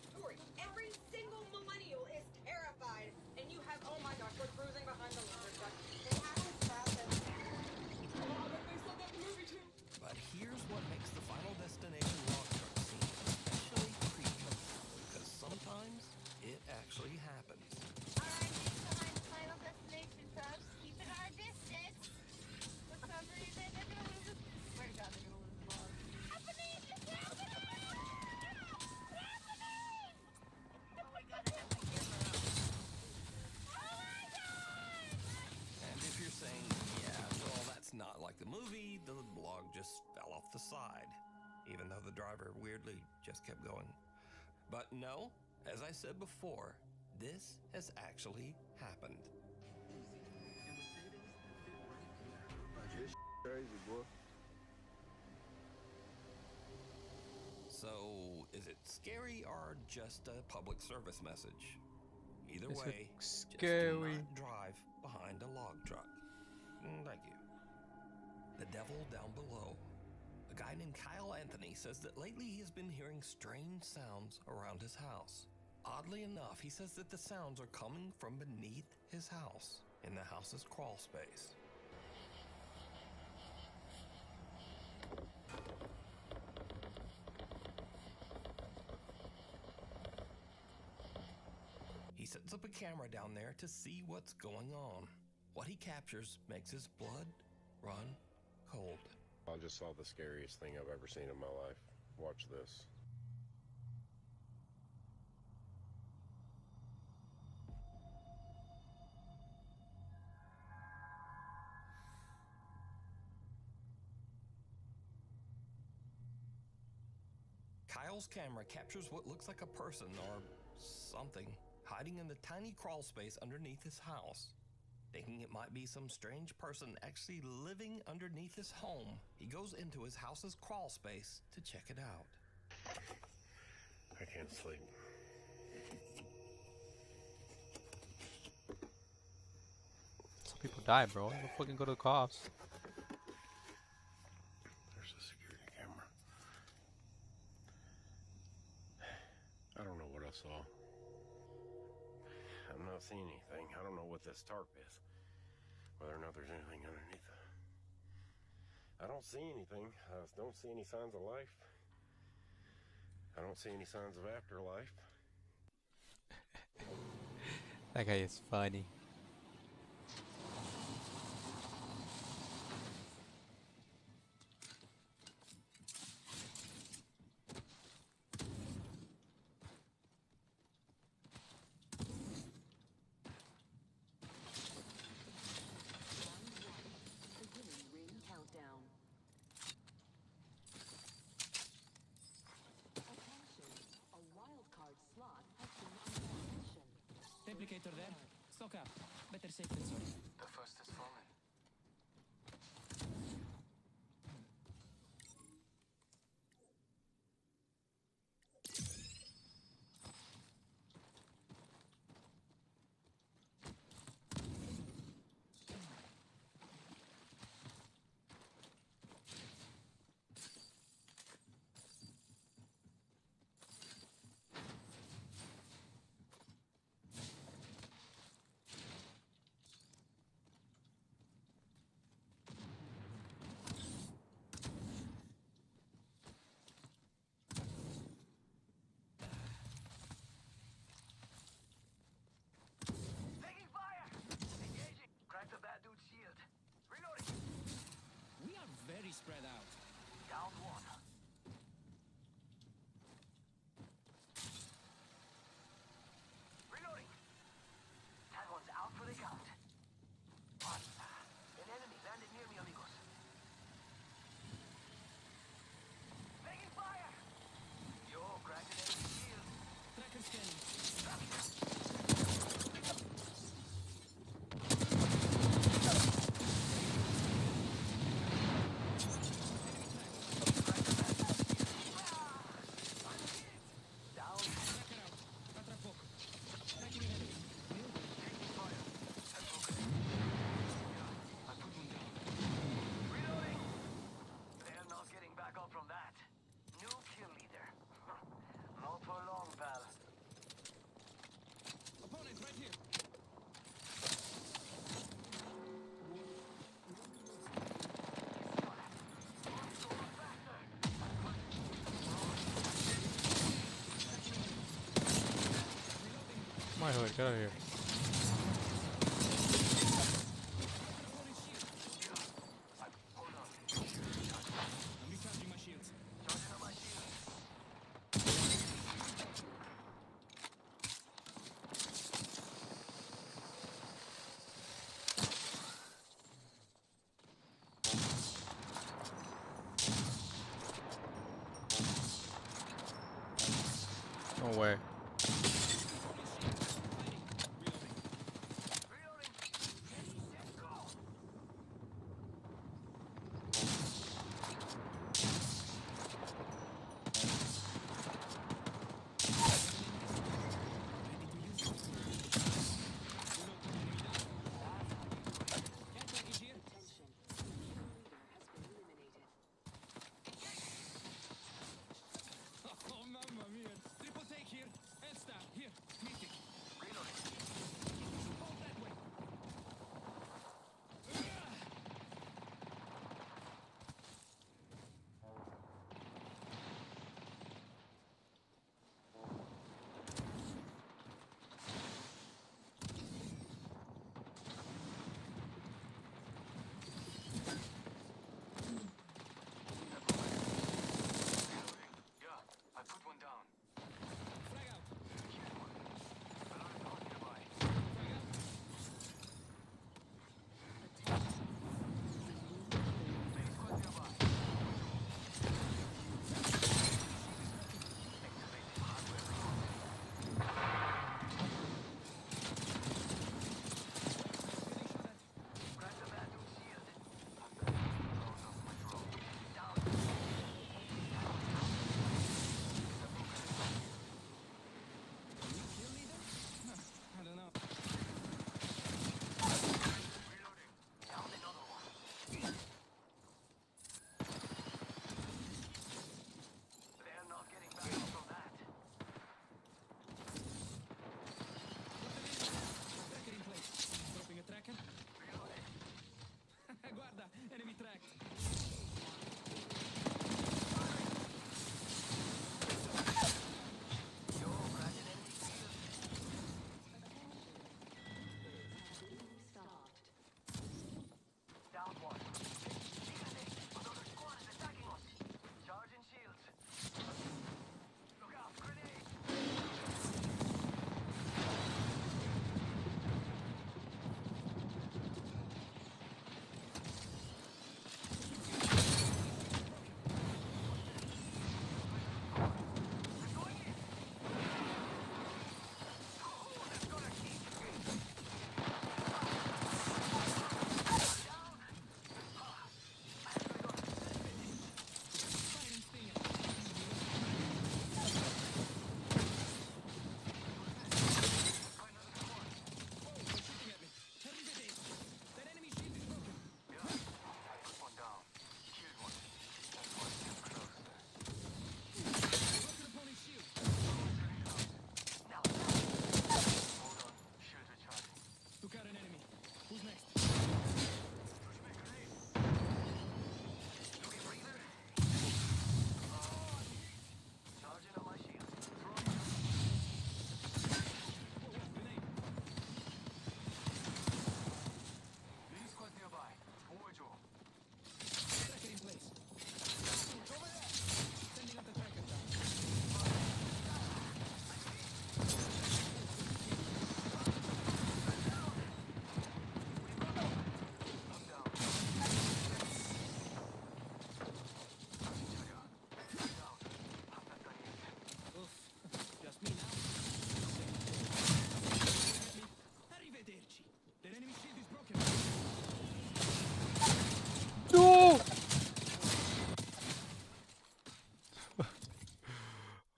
Every single millennial is terrified, and you have, oh my gosh, we're cruising behind the lumberjack. It happens fast and they said that in the movie too. But here's what makes the Final Destination log truck scene especially creepy. Because sometimes it actually happens. Alright, next behind Final Destination subs, keeping our distance. For some reason, they're gonna lose it. Swear to God, they're gonna lose the vlog. Happening! It's happening! It's happening! Oh my God, it's happening! Oh my God! And if you're saying, yeah, well, that's not like the movie, the log just fell off the side. Even though the driver weirdly just kept going. But no, as I said before, this has actually happened. This crazy, boy. So, is it scary or just a public service message? Either Is it way, just do scary? not drive behind a log truck. Thank you. The devil down below. A guy named Kyle Anthony says that lately he has been hearing strange sounds around his house. Oddly enough, he says that the sounds are coming from beneath his house, in the house's crawl space. He sets up a camera down there to see what's going on. What he captures makes his blood run cold. I just saw the scariest thing I've ever seen in my life. Watch this. Kyle's camera captures what looks like a person or something hiding in the tiny crawl space underneath his house. Thinking it might be some strange person actually living underneath his home, he goes into his house's crawl space to check it out. I can't sleep. Some people die, bro. Go fucking go to the cops. There's a security camera. I don't know what I saw. I'm not seeing anything. I don't know what this tarp is. Whether or not there's anything underneath it. I don't see anything. I don't see any signs of life. I don't see any signs of afterlife. That guy is funny. Replicator there. Stock up. Better safe than sorry. The first has fallen. Very spread out. Down one. Reloading. That one's out for the count. One. An enemy landed near me, amigos. Taking fire. Yo, cracked an enemy shield. Tracker scanning. My hood, get out of here. I'm recharging my shields. No way.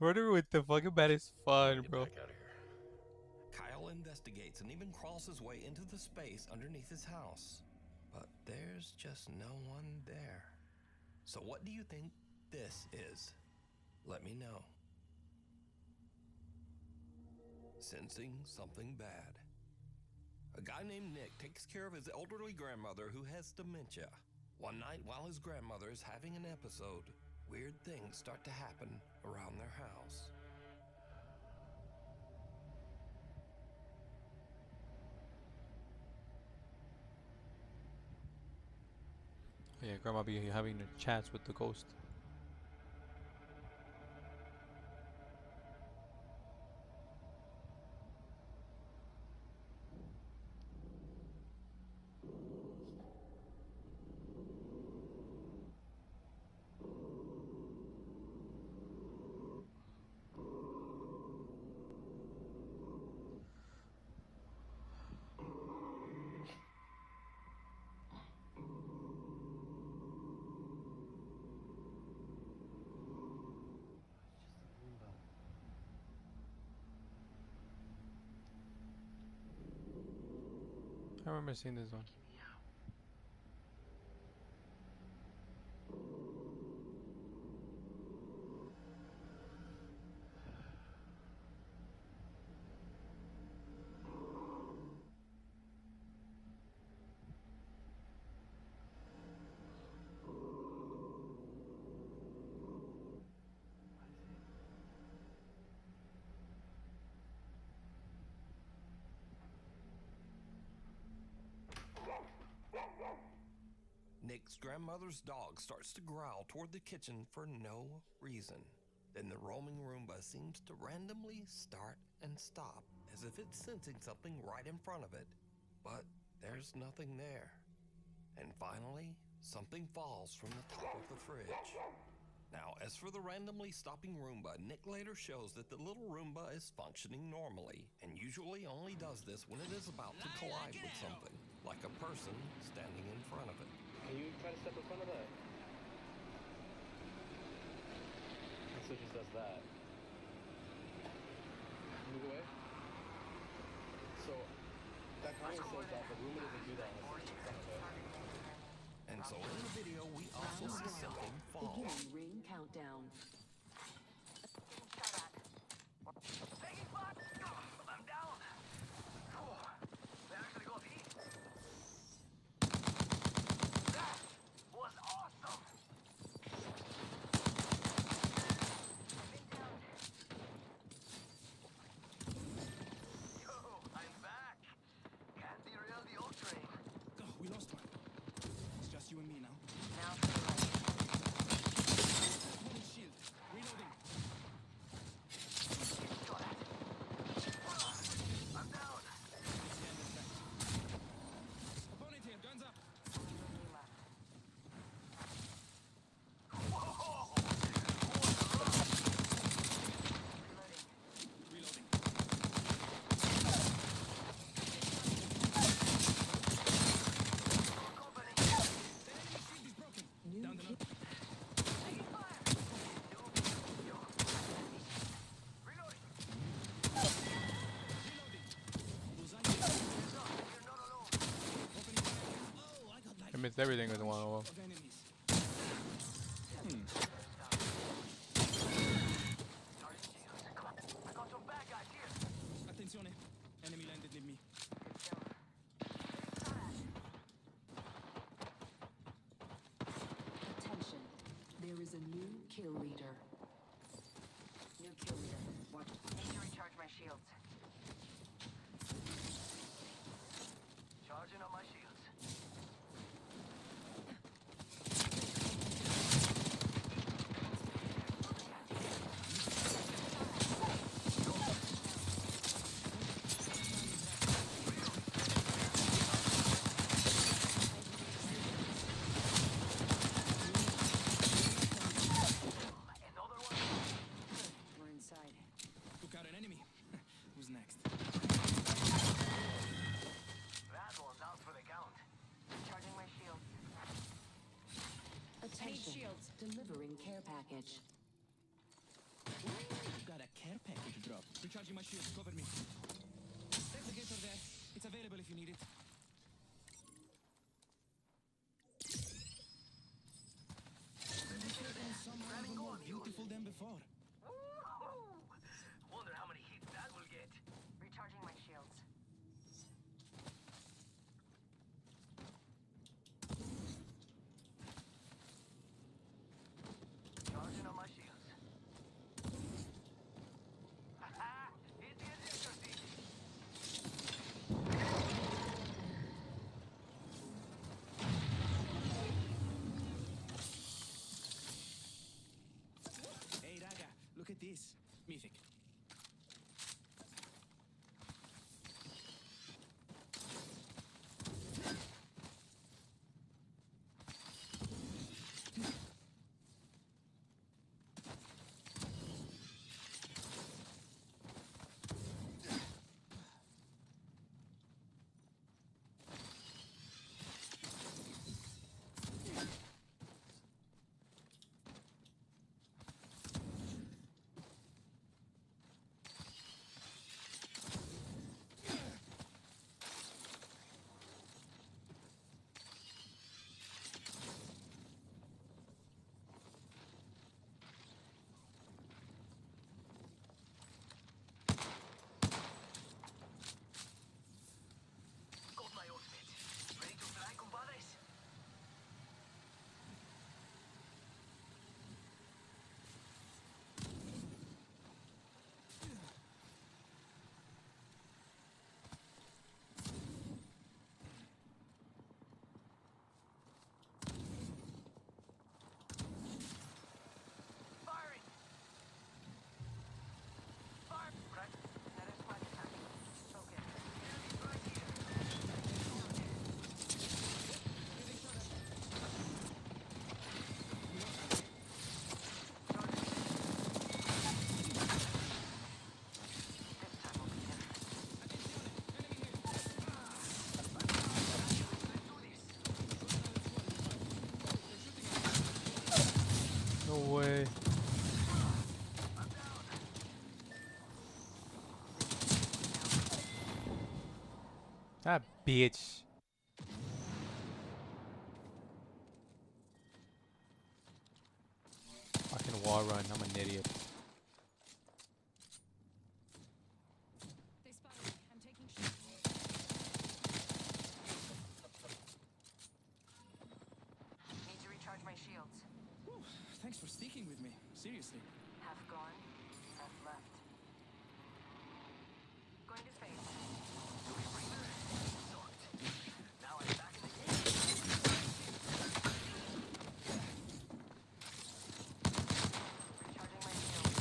Murder with the fucking bat is fun, bro. Back out of here. Kyle investigates and even crawls his way into the space underneath his house. But there's just no one there. So what do you think this is? Let me know. Sensing something bad. A guy named Nick takes care of his elderly grandmother who has dementia. One night while his grandmother is having an episode, weird things start to happen around their house. Yeah, grandma be having chats with the ghost. I remember seeing this one. Nick's grandmother's dog starts to growl toward the kitchen for no reason. Then the roaming Roomba seems to randomly start and stop, as if it's sensing something right in front of it. But there's nothing there. And finally, something falls from the top of the fridge. Now, as for the randomly stopping Roomba, Nick later shows that the little Roomba is functioning normally, and usually only does this when it is about to collide with something, like a person standing in front of it. Can you try to step in front of that? So it just does that. Move away. So that comment says that the Roomba doesn't do that unless it's in front of it. And so in the video, we also see something fall. Beginning ring countdown. Taking fire! I'm down! They actually got hit. That was awesome! Yo, I'm back! Can't derail the old train. Oh, we lost one. It's just you and me now. Now for the right. Holy shield. Reloading. I'm down. Opponent here, guns up. Reloading. Down the nut. I missed everything with the one over. Of enemies. I got some bad guys here. Attenzione. Enemy landed near me. Attention. There is a new kill leader. New kill leader. Watch. Need to recharge my shields. Charging on my shields. We're inside. Took out an enemy. Who's next? That one's out for the count. Charging my shields. Attention. shields. Delivering care package. got a care package drop. Recharging my shields. Cover me. Replicator there. It's available if you need it. Somehow even more beautiful than before. Wonder how many hits that will get. Recharging my shields. Charging on my shields. Haha! It is interesting. Hey, Raga, look at this. Mythic. Got my ultimate. Ready to fly, compadres? Firing! Fire! Right. Another squad attacking. Focus. Enemies right here. No way. That bitch. Fucking wall run. I'm an idiot. They spotted me. I'm taking shots. Need to recharge my shields. Whew, thanks for sticking with me. Seriously. Half gone, half left. Going to space. Now I'm back in the game. Recharging my shields.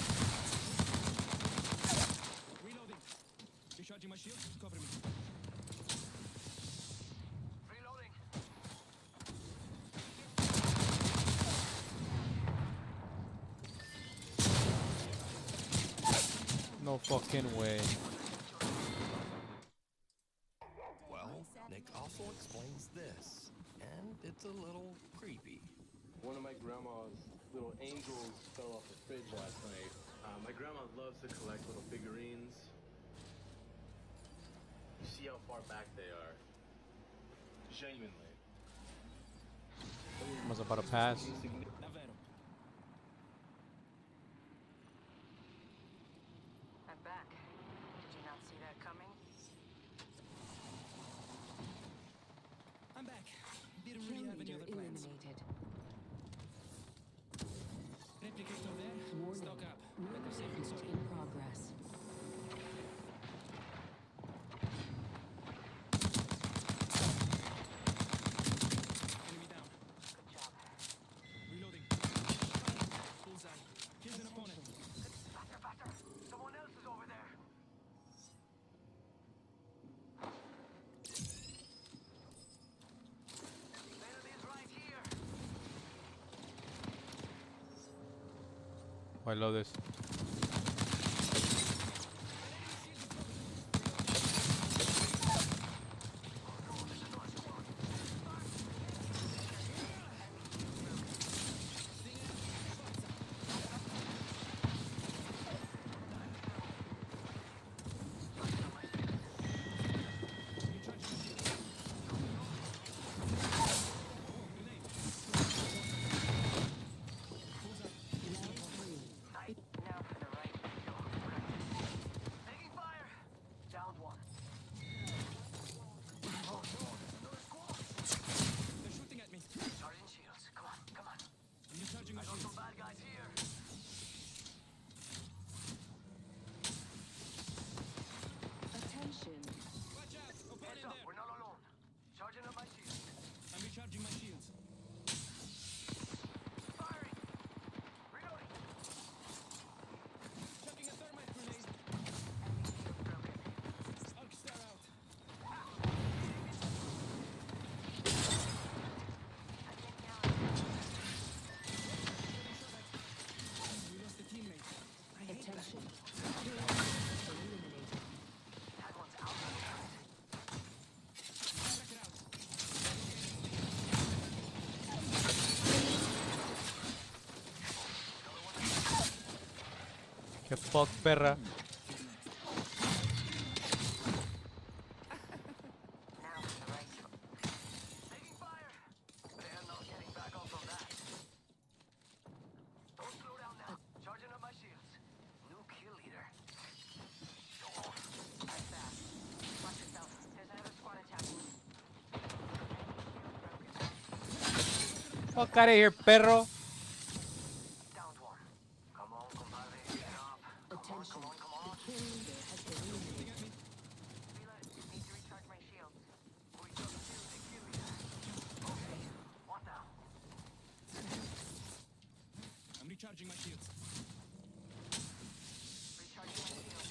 Reloading. Recharging my shields. Cover me. Reloading. No fucking way. Well, Nick also explains this, and it's a little creepy. One of my grandma's little angels fell off the fridge last night. My grandma loves to collect little figurines. You see how far back they are. Genuinely. Was about to pass. Davvero. I'm back. Did you not see that coming? I'm back. Didn't really have any other plans. Replicator there. Stock up. Better safe than sorry. In progress. Enemy down. Good job. Reloading. Bullseye. Killed an opponent. Faster, faster! Someone else is over there. Enemies right here. Oh, I love this. The fuck, perra. Taking fire. They're not getting back off of that. Don't slow down now. Charging up my shields. New kill leader. Go on. That's fast. Watch yourself. There's another squad attacking. Fuck out of here, perro. Downed one. Come on, compadre. Get up. Attention. Come on. The kill leader has been eliminated. Reload. Need to recharge my shields. We just killed the kill leader. Okay. What now? I'm recharging my shields. Recharging my shields.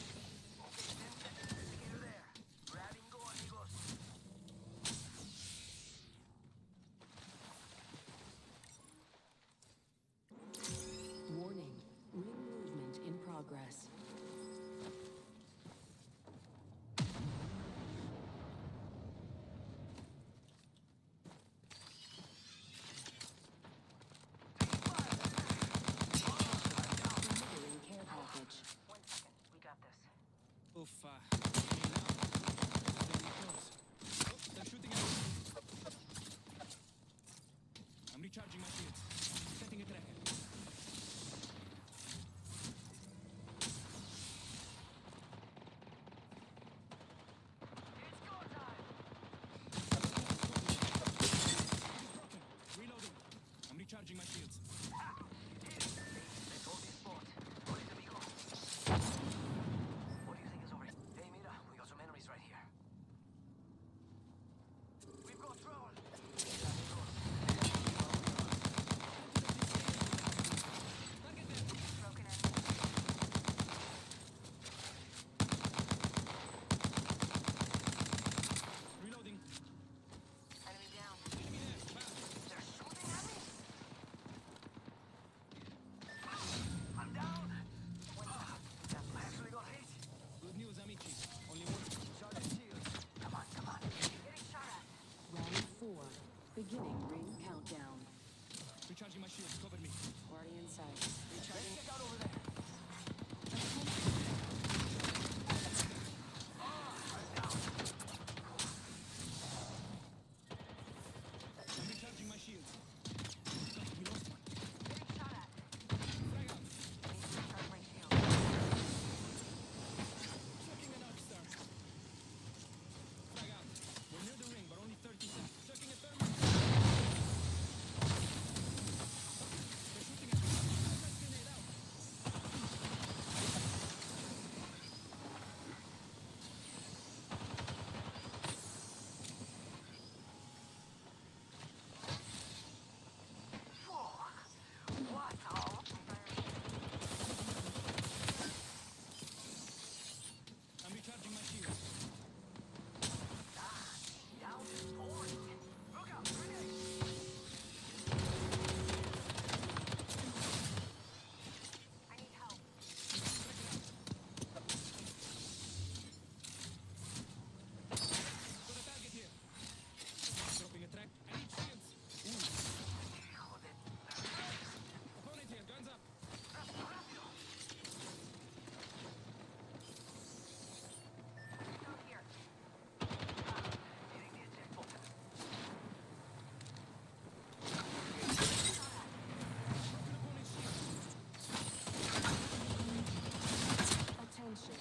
Okay, then. Let's get her there. Grabbing go, amigos. Warning. Ring movement in progress. Delivering care package. 1 second. We got this. Oof. Very close. Oh, they're shooting at me. I'm recharging my shields. Setting a tracker. It's go time. Reloading. I'm recharging my shields. Let's hold this spot. What is amigo? What do you think is over? Hey, mira, we got some enemies right here. We've got trouble. Broken enemy. Reloading. Enemy down. They're shooting at me. I'm down. I actually got hit. Good news, amici. Only one. Charging shields. Come on. Getting shot at. Round 4. Beginning ring countdown. Recharging my shields. Cover me. Already inside. Let's Recharging. check out over there. I'm recharging my shields. We lost one. Getting shot at. Frag out. Need to recharge my shields. Checking an arc star. Frag out. We're near the ring, but only 30 seconds. Checking a thermal. They're shooting at me. Flash grenade out. Whoa. What? Oh. I'm recharging my shields. Down. Pouring. Look out. Grenade. I need help. Got a target here. Dropping a track. I need shields. Opponent here. Guns up. Go here. Hitting the eject button. Attention.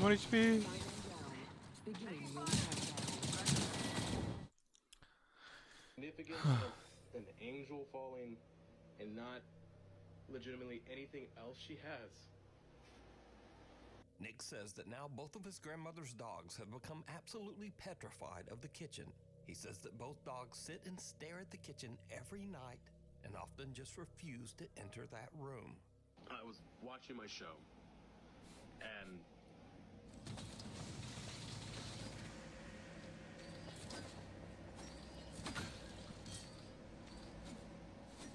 1 HP. Final round. Beginning ring countdown. Significance of an angel falling and not legitimately anything else she has. Nick says that now both of his grandmother's dogs have become absolutely petrified of the kitchen. He says that both dogs sit and stare at the kitchen every night and often just refuse to enter that room. I was watching my show, and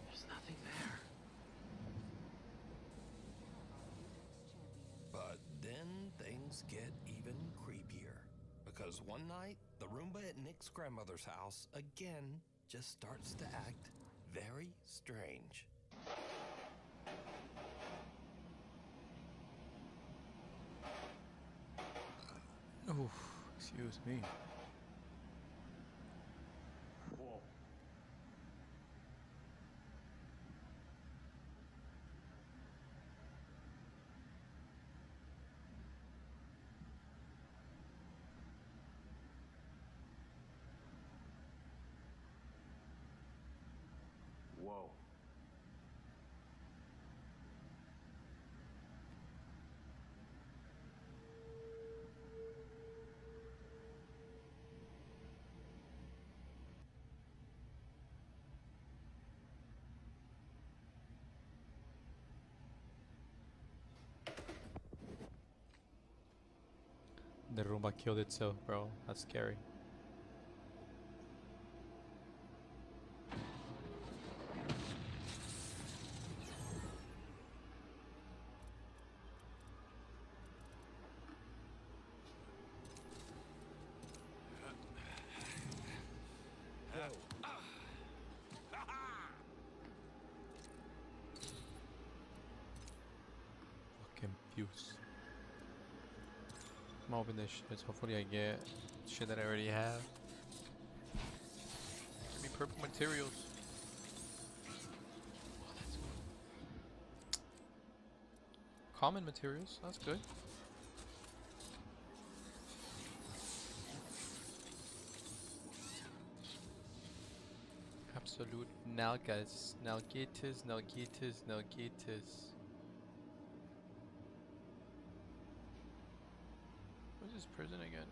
there's nothing there. But then things get even creepier. Because one night, the Roomba at Nick's grandmother's house again just starts to act very strange. Oof, excuse me. Whoa. Whoa. The Roomba killed itself, bro. That's scary. Fucking fuse. I'm gonna open this shit. Hopefully I get shit that I already have. Give me purple materials. Common materials. That's good. Absolute nalgas. Nalgitis, nalgitis, nalgitis. What's this prison again?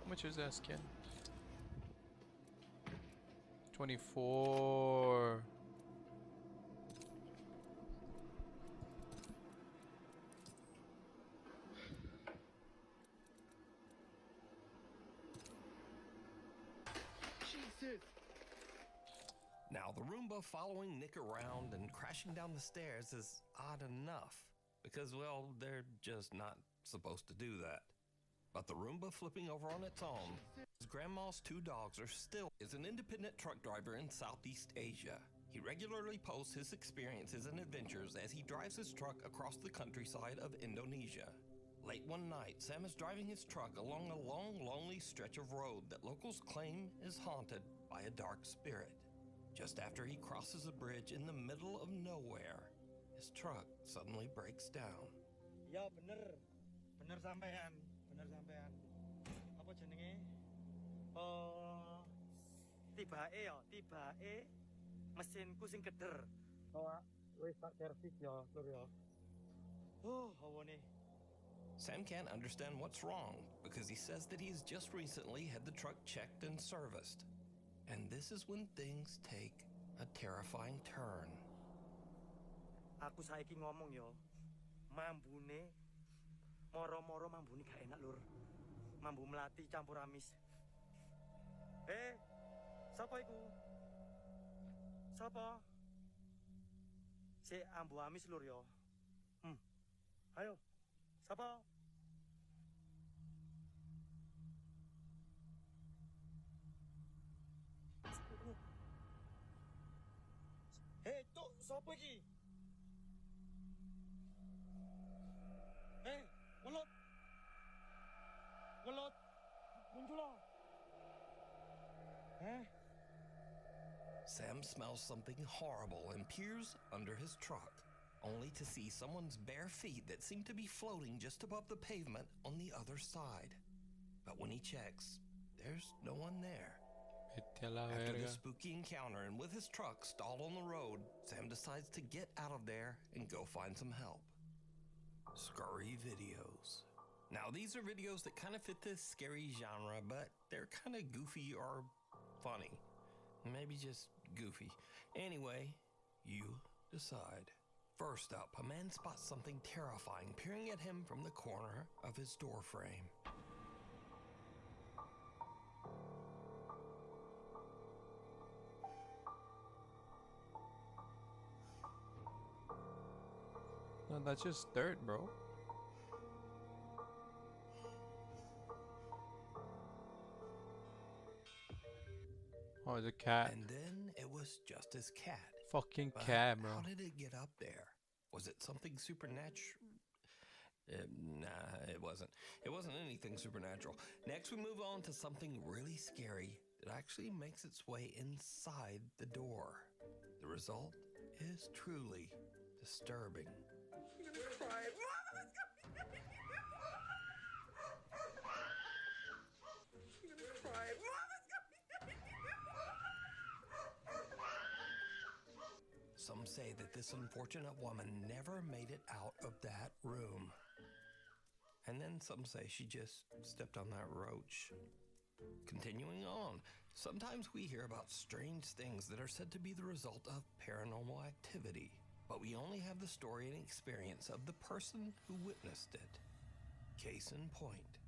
How much is that skin? 24. Jesus. Now, the Roomba following Nick around and crashing down the stairs is odd enough, because, well, they're just not supposed to do that. But the Roomba flipping over on its own, his grandma's two dogs are still is an independent truck driver in Southeast Asia. He regularly posts his experiences and adventures as he drives his truck across the countryside of Indonesia. Late one night, Sam is driving his truck along a long, lonely stretch of road that locals claim is haunted by a dark spirit. Just after he crosses a bridge in the middle of nowhere, his truck suddenly breaks down. Ya bener, bener sampean, bener sampean. Apa jenenge? Tibake ya, tibake mesinku sing keder. Oh, wis tak servis ya, Lur ya. Hawane. Sam can't understand what's wrong because he says that he's just recently had the truck checked and serviced. And this is when things take a terrifying turn. Aku saiki ngomong yo, mambune moro-moro mambune gak enak, Lur. Mambu melati campur amis. Sapa iku? Sapa? Si ambu amis, Lur yo. Ayo. Sapa? Cuk, sapa iki? Welut. Welut. Muncul. Sam smells something horrible and peers under his truck, only to see someone's bare feet that seem to be floating just above the pavement on the other side. But when he checks, there's no one there. After this spooky encounter and with his truck stalled on the road, Sam decides to get out of there and go find some help. Scary videos. Now, these are videos that kind of fit this scary genre, but they're kind of goofy or funny. Maybe just goofy. Anyway, you decide. First up, a man spots something terrifying peering at him from the corner of his door frame. No, that's just dirt, bro. Oh, it's a cat. And then it was just his cat. Fucking But cat, bro. how did it get up there? Was it something supernatural? Nah, it wasn't. It wasn't anything supernatural. Next, we move on to something really scary that actually makes its way inside the door. The result is truly disturbing. I'm gonna cry. Mom, I'm gonna cry. Some say that this unfortunate woman never made it out of that room. And then some say she just stepped on that roach. Continuing on, sometimes we hear about strange things that are said to be the result of paranormal activity, but we only have the story and experience of the person who witnessed it. Case in point.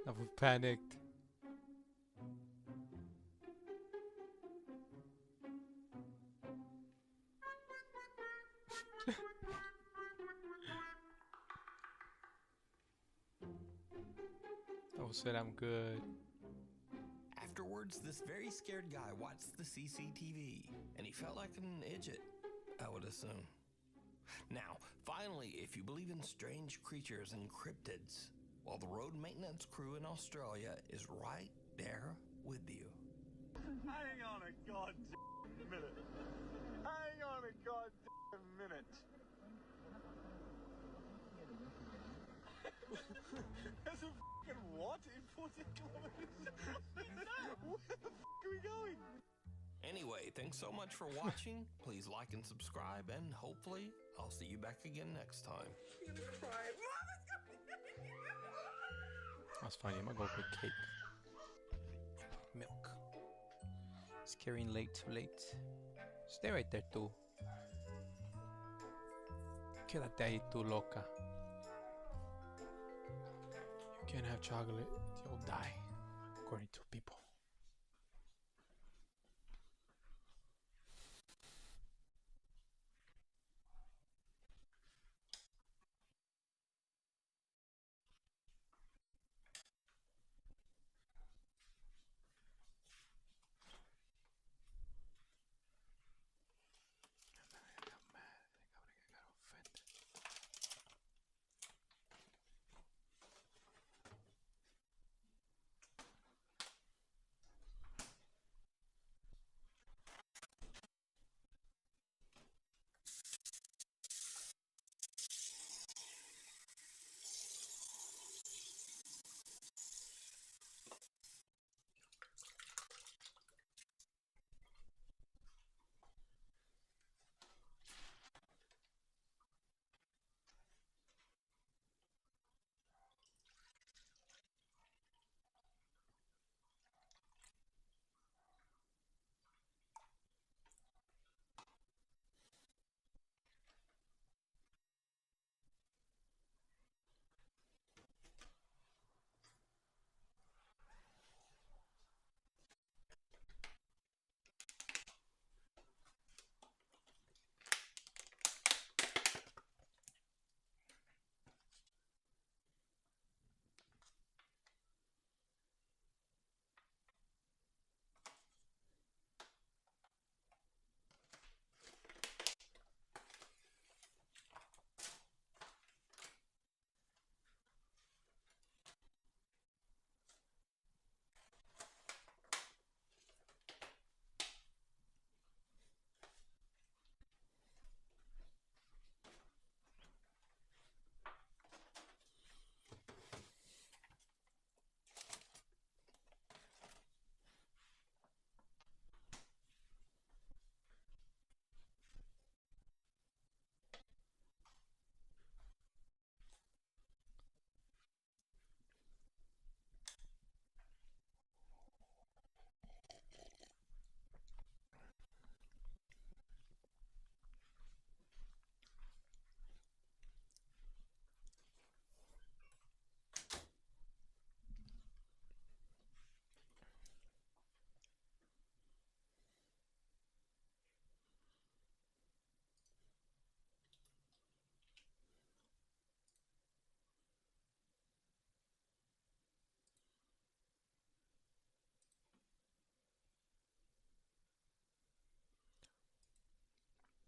I was panicked. Oh, said I'm good. Afterwards, this very scared guy watched the CCTV, and he felt like an idiot, I would assume. Now, finally, if you believe in strange creatures and cryptids, well, the road maintenance crew in Australia is right there with you. Hang on a goddamn minute. Hang on a goddamn minute. There's a fucking what in 40 kilometers? Where the fuck are we going? Anyway, thanks so much for watching. Please like and subscribe, and hopefully I'll see you back again next time. I'm gonna cry. That's funny. I'm gonna go get cake. Milk. Scaring late, too late. Stay right there, tú. Quédate ahí, tú loca. You can't have chocolate, you'll die, according to people.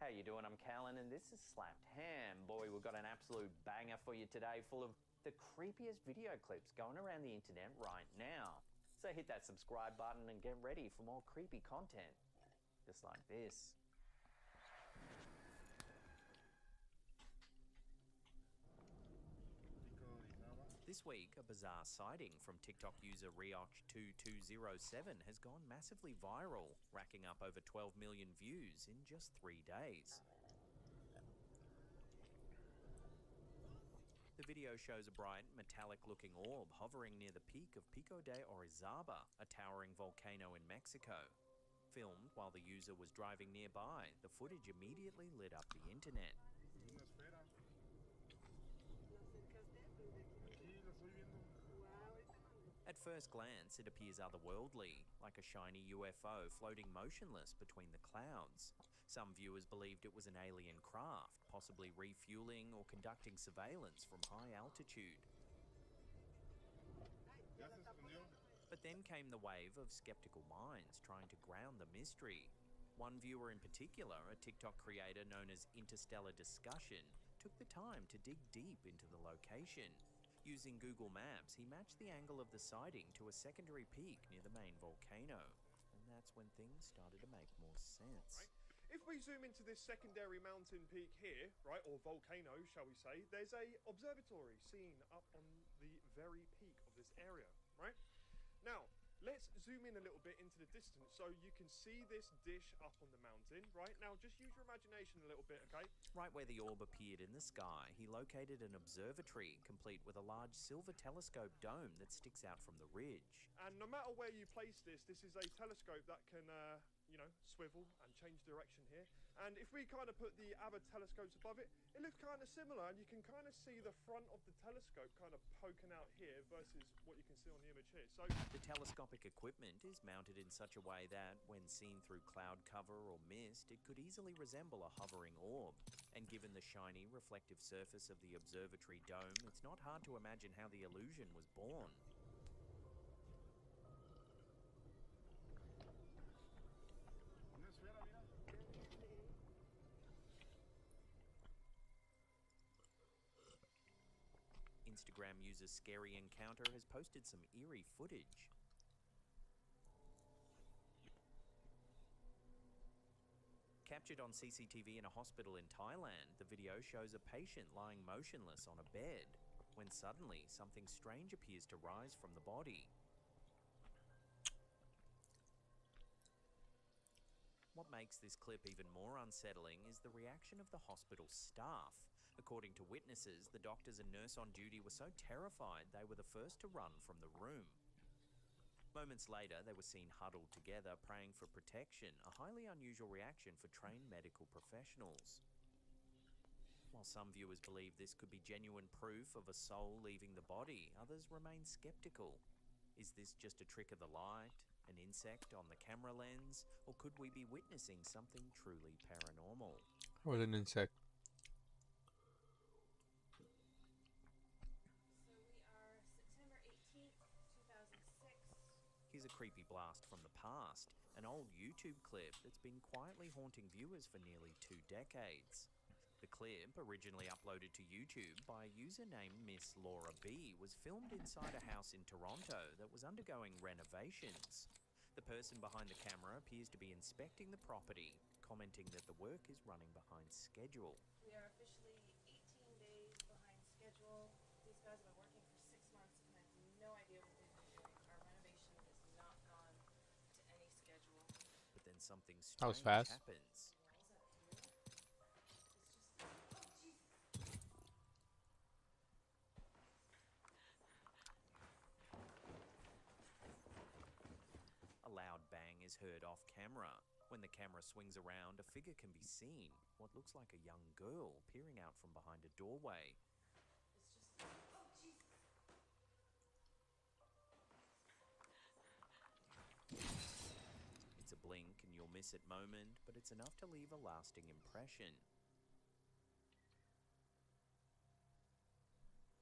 How you doing? I'm Callan, and this is Slapped Ham. Boy, we've got an absolute banger for you today, full of the creepiest video clips going around the internet right now. So hit that subscribe button and get ready for more creepy content, just like this. This week, a bizarre sighting from TikTok user Rioch2207 has gone massively viral, racking up over 12 million views in just 3 days. The video shows a bright, metallic-looking orb hovering near the peak of Pico de Orizaba, a towering volcano in Mexico. Filmed while the user was driving nearby, the footage immediately lit up the internet. At first glance, it appears otherworldly, like a shiny UFO floating motionless between the clouds. Some viewers believed it was an alien craft, possibly refueling or conducting surveillance from high altitude. But then came the wave of skeptical minds trying to ground the mystery. One viewer in particular, a TikTok creator known as Interstellar Discussion, took the time to dig deep into the location. Using Google Maps, he matched the angle of the sighting to a secondary peak near the main volcano. And that's when things started to make more sense. Right. If we zoom into this secondary mountain peak here, right, or volcano, shall we say, there's a observatory seen up on the very peak of this area, right? Now, let's zoom in a little bit into the distance so you can see this dish up on the mountain, right? Now, just use your imagination a little bit, okay? Right where the orb appeared in the sky, he located an observatory, complete with a large silver telescope dome that sticks out from the ridge. And no matter where you place this is a telescope that can, swivel and change direction here. And if we kind of put the other telescopes above it, it looks kind of similar, and you can kind of see the front of the telescope kind of poking out here versus what you can see on the image here. So the telescopic equipment is mounted in such a way that, when seen through cloud cover or mist, it could easily resemble a hovering orb. And given the shiny, reflective surface of the observatory dome, it's not hard to imagine how the illusion was born. Instagram user Scary Encounter has posted some eerie footage. Captured on CCTV in a hospital in Thailand, the video shows a patient lying motionless on a bed, when suddenly something strange appears to rise from the body. What makes this clip even more unsettling is the reaction of the hospital staff. According to witnesses, the doctors and nurse on duty were so terrified they were the first to run from the room. Moments later, they were seen huddled together, praying for protection, a highly unusual reaction for trained medical professionals. While some viewers believe this could be genuine proof of a soul leaving the body, others remain skeptical. Is this just a trick of the light, an insect on the camera lens, or could we be witnessing something truly paranormal? Or an insect. Here's a creepy blast from the past, an old YouTube clip that's been quietly haunting viewers for nearly 2 decades. The clip, originally uploaded to YouTube by a user named Miss Laura B, was filmed inside a house in Toronto that was undergoing renovations. The person behind the camera appears to be inspecting the property, commenting that the work is running behind schedule. We are officially 18 days behind schedule. These guys have been working for 6 months, and I have no idea what they've been doing. Our renovation has not gone to any schedule. But then something That was strange fast. happens. A loud bang is heard off camera. When the camera swings around, a figure can be seen, what looks like a young girl peering out from behind a doorway. It's a blink and you'll miss it moment, but it's enough to leave a lasting impression.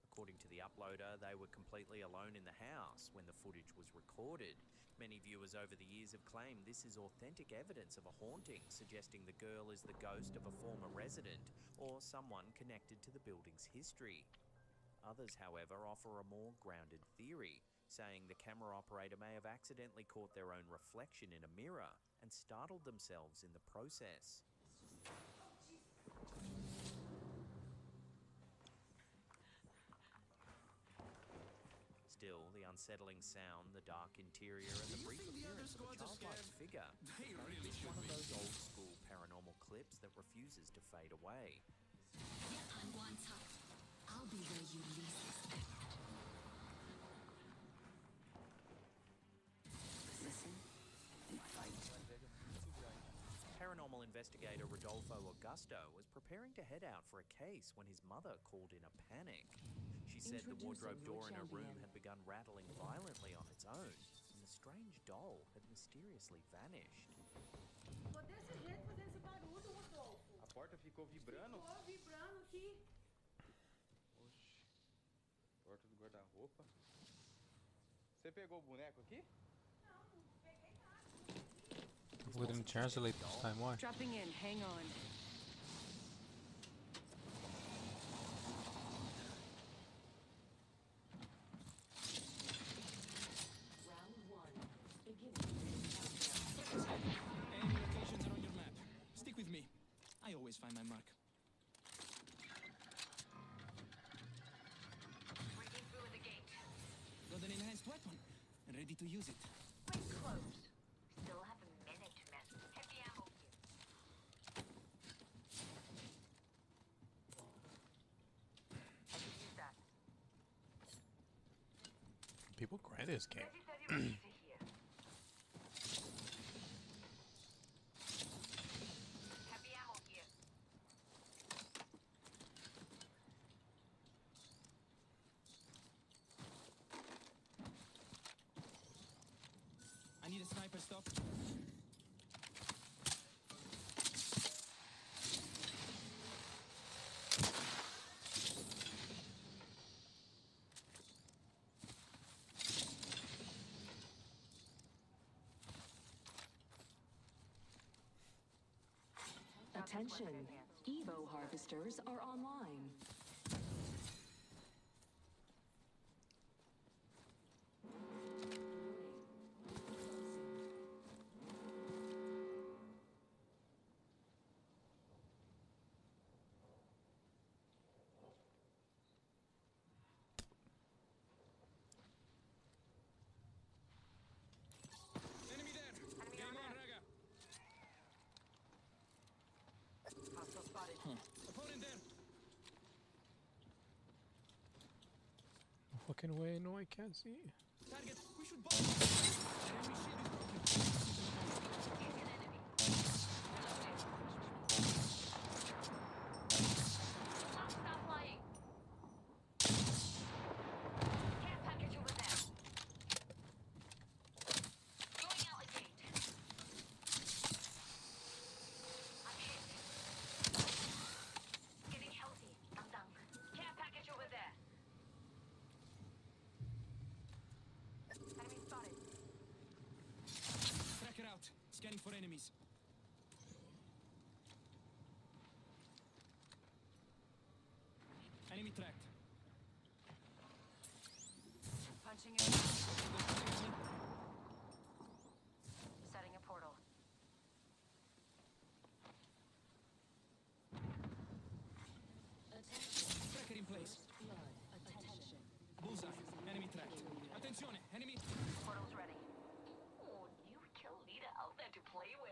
A According to the uploader, they were completely alone in the house when the footage was recorded. Many viewers over the years have claimed this is authentic evidence of a haunting, suggesting the girl is the ghost of a former resident or someone connected to the building's history. Others, however, offer a more grounded theory, saying the camera operator may have accidentally caught their own reflection in a mirror and startled themselves in the process. Still, the unsettling sound, the dark interior, and the brief appearance of a childlike figure They make really this should one of be. those old-school paranormal clips that refuses to fade away. I'll be where you least expect. Listen and fight. Paranormal investigator Rodolfo Augusto was preparing to head out for a case when his mother called in a panic. She said the wardrobe door in her room had begun rattling violently on its own, and the strange doll had mysteriously vanished. Tô desse jeito fazendo esse barulho, Rodolfo. A porta ficou vibrando. Ficou vibrando aqui. Oxi. Porta do guarda-roupa. Você pegou o boneco aqui? We didn't translate this time, why? Dropping in, hang on. Round one. Beginning. Enemy locations are on your map. Stick with me. I always find my mark. Breaking through the gate. Got an enhanced weapon. Ready to use it. Wait close. Still have a minute to mess. Heavy ammo here. I can use that. People grind this game. Ready to here. Heavy ammo here. I need a sniper stock. Attention. Evo harvesters are online. Enemy there. Game on, Raga. Hostile spotted. Opponent there. No fucking way, no, I can't see. Target. We should bomb. Enemy shield is broken. An enemy. Stop flying. Care package over there. Going out a gate. I'm hit. Getting healthy. I'm down. Care package over there. Enemy spotted. Tracker out. Scanning for enemies. Enemy tracked. Punching it. Setting a portal. Tracker in place. Attention. Bullseye. Enemy tracked. Attenzione. Enemy. Portal's ready. Oh, new kill leader out there to play with.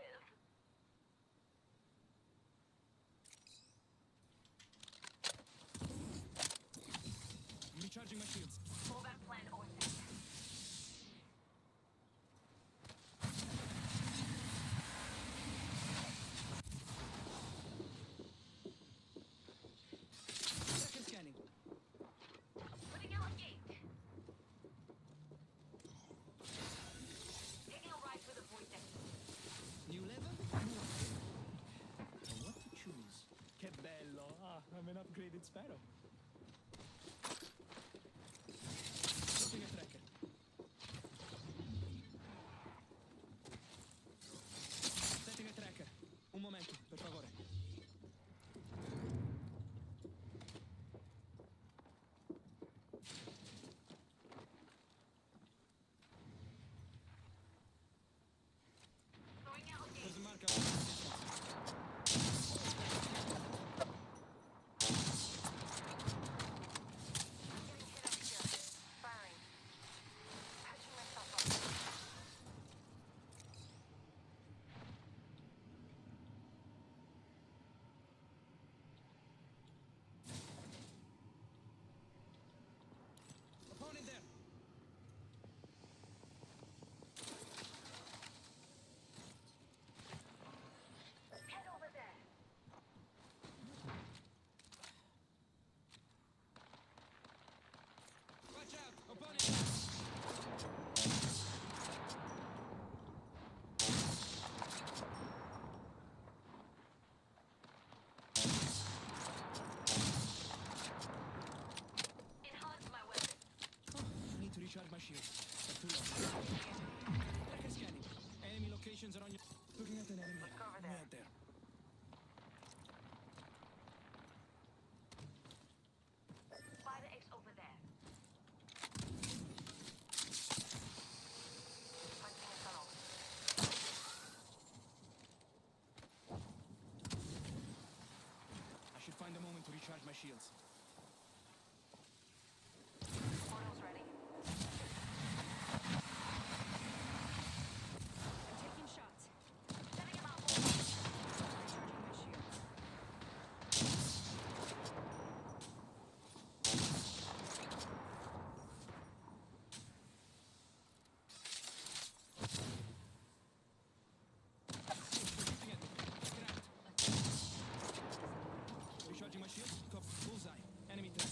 Recharging my shields. Fallback plan or set. Tracker scanning. Putting out a gate. Taking a ride for the void deck. New level? New upgrade. And what to choose? Che bello. Ah, I'm an upgraded sparrow. recharge my shields. Portal's ready. I'm taking shots. Setting him out. Recharging my shields. Recharging my shields. Cop. Bullseye. Enemy threat.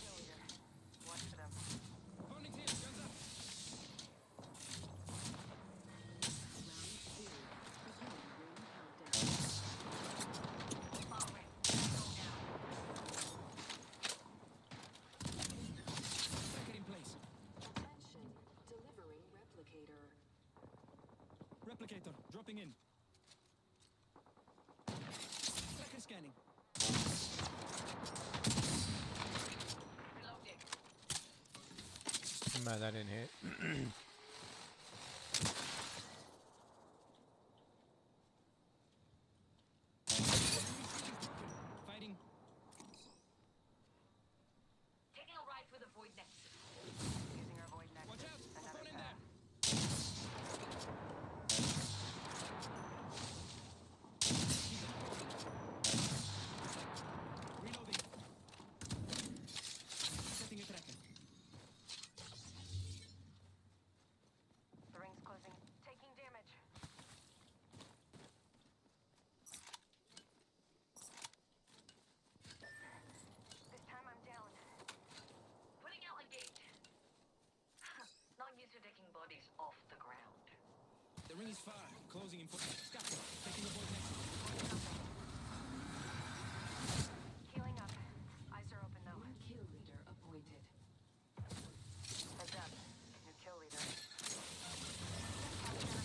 Kill leader. Watch for them. Opponent here. Guns up. Tracker in place. Attention, delivering replicator. Replicator. Dropping in. Tracker scanning. Reloading. I'm mad that didn't hit. Fighting. Taking a ride for the void nexus. Using our void nexus. Watch out. Another Opponent path. Reloading. Setting a tracker. The ring's closing. Taking damage. This time I'm down. Putting out a gate. Not used to taking bodies off the ground. The ring is far. Closing in 40. Scaffold. Taking the void next. Healing up. Eyes are open though. New kill leader appointed. Heads up. New kill leader.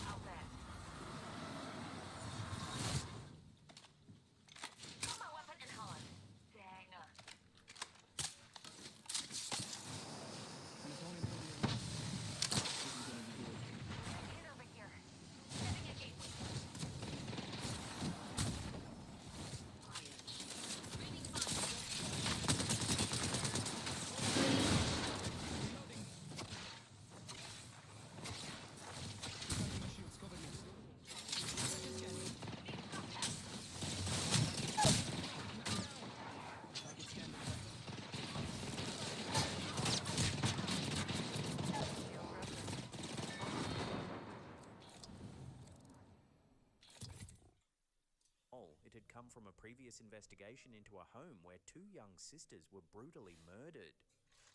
Out there. Put my weapon in hand. Dang. Hit over here. Setting a gateway. It had come from a previous investigation into a home where two young sisters were brutally murdered.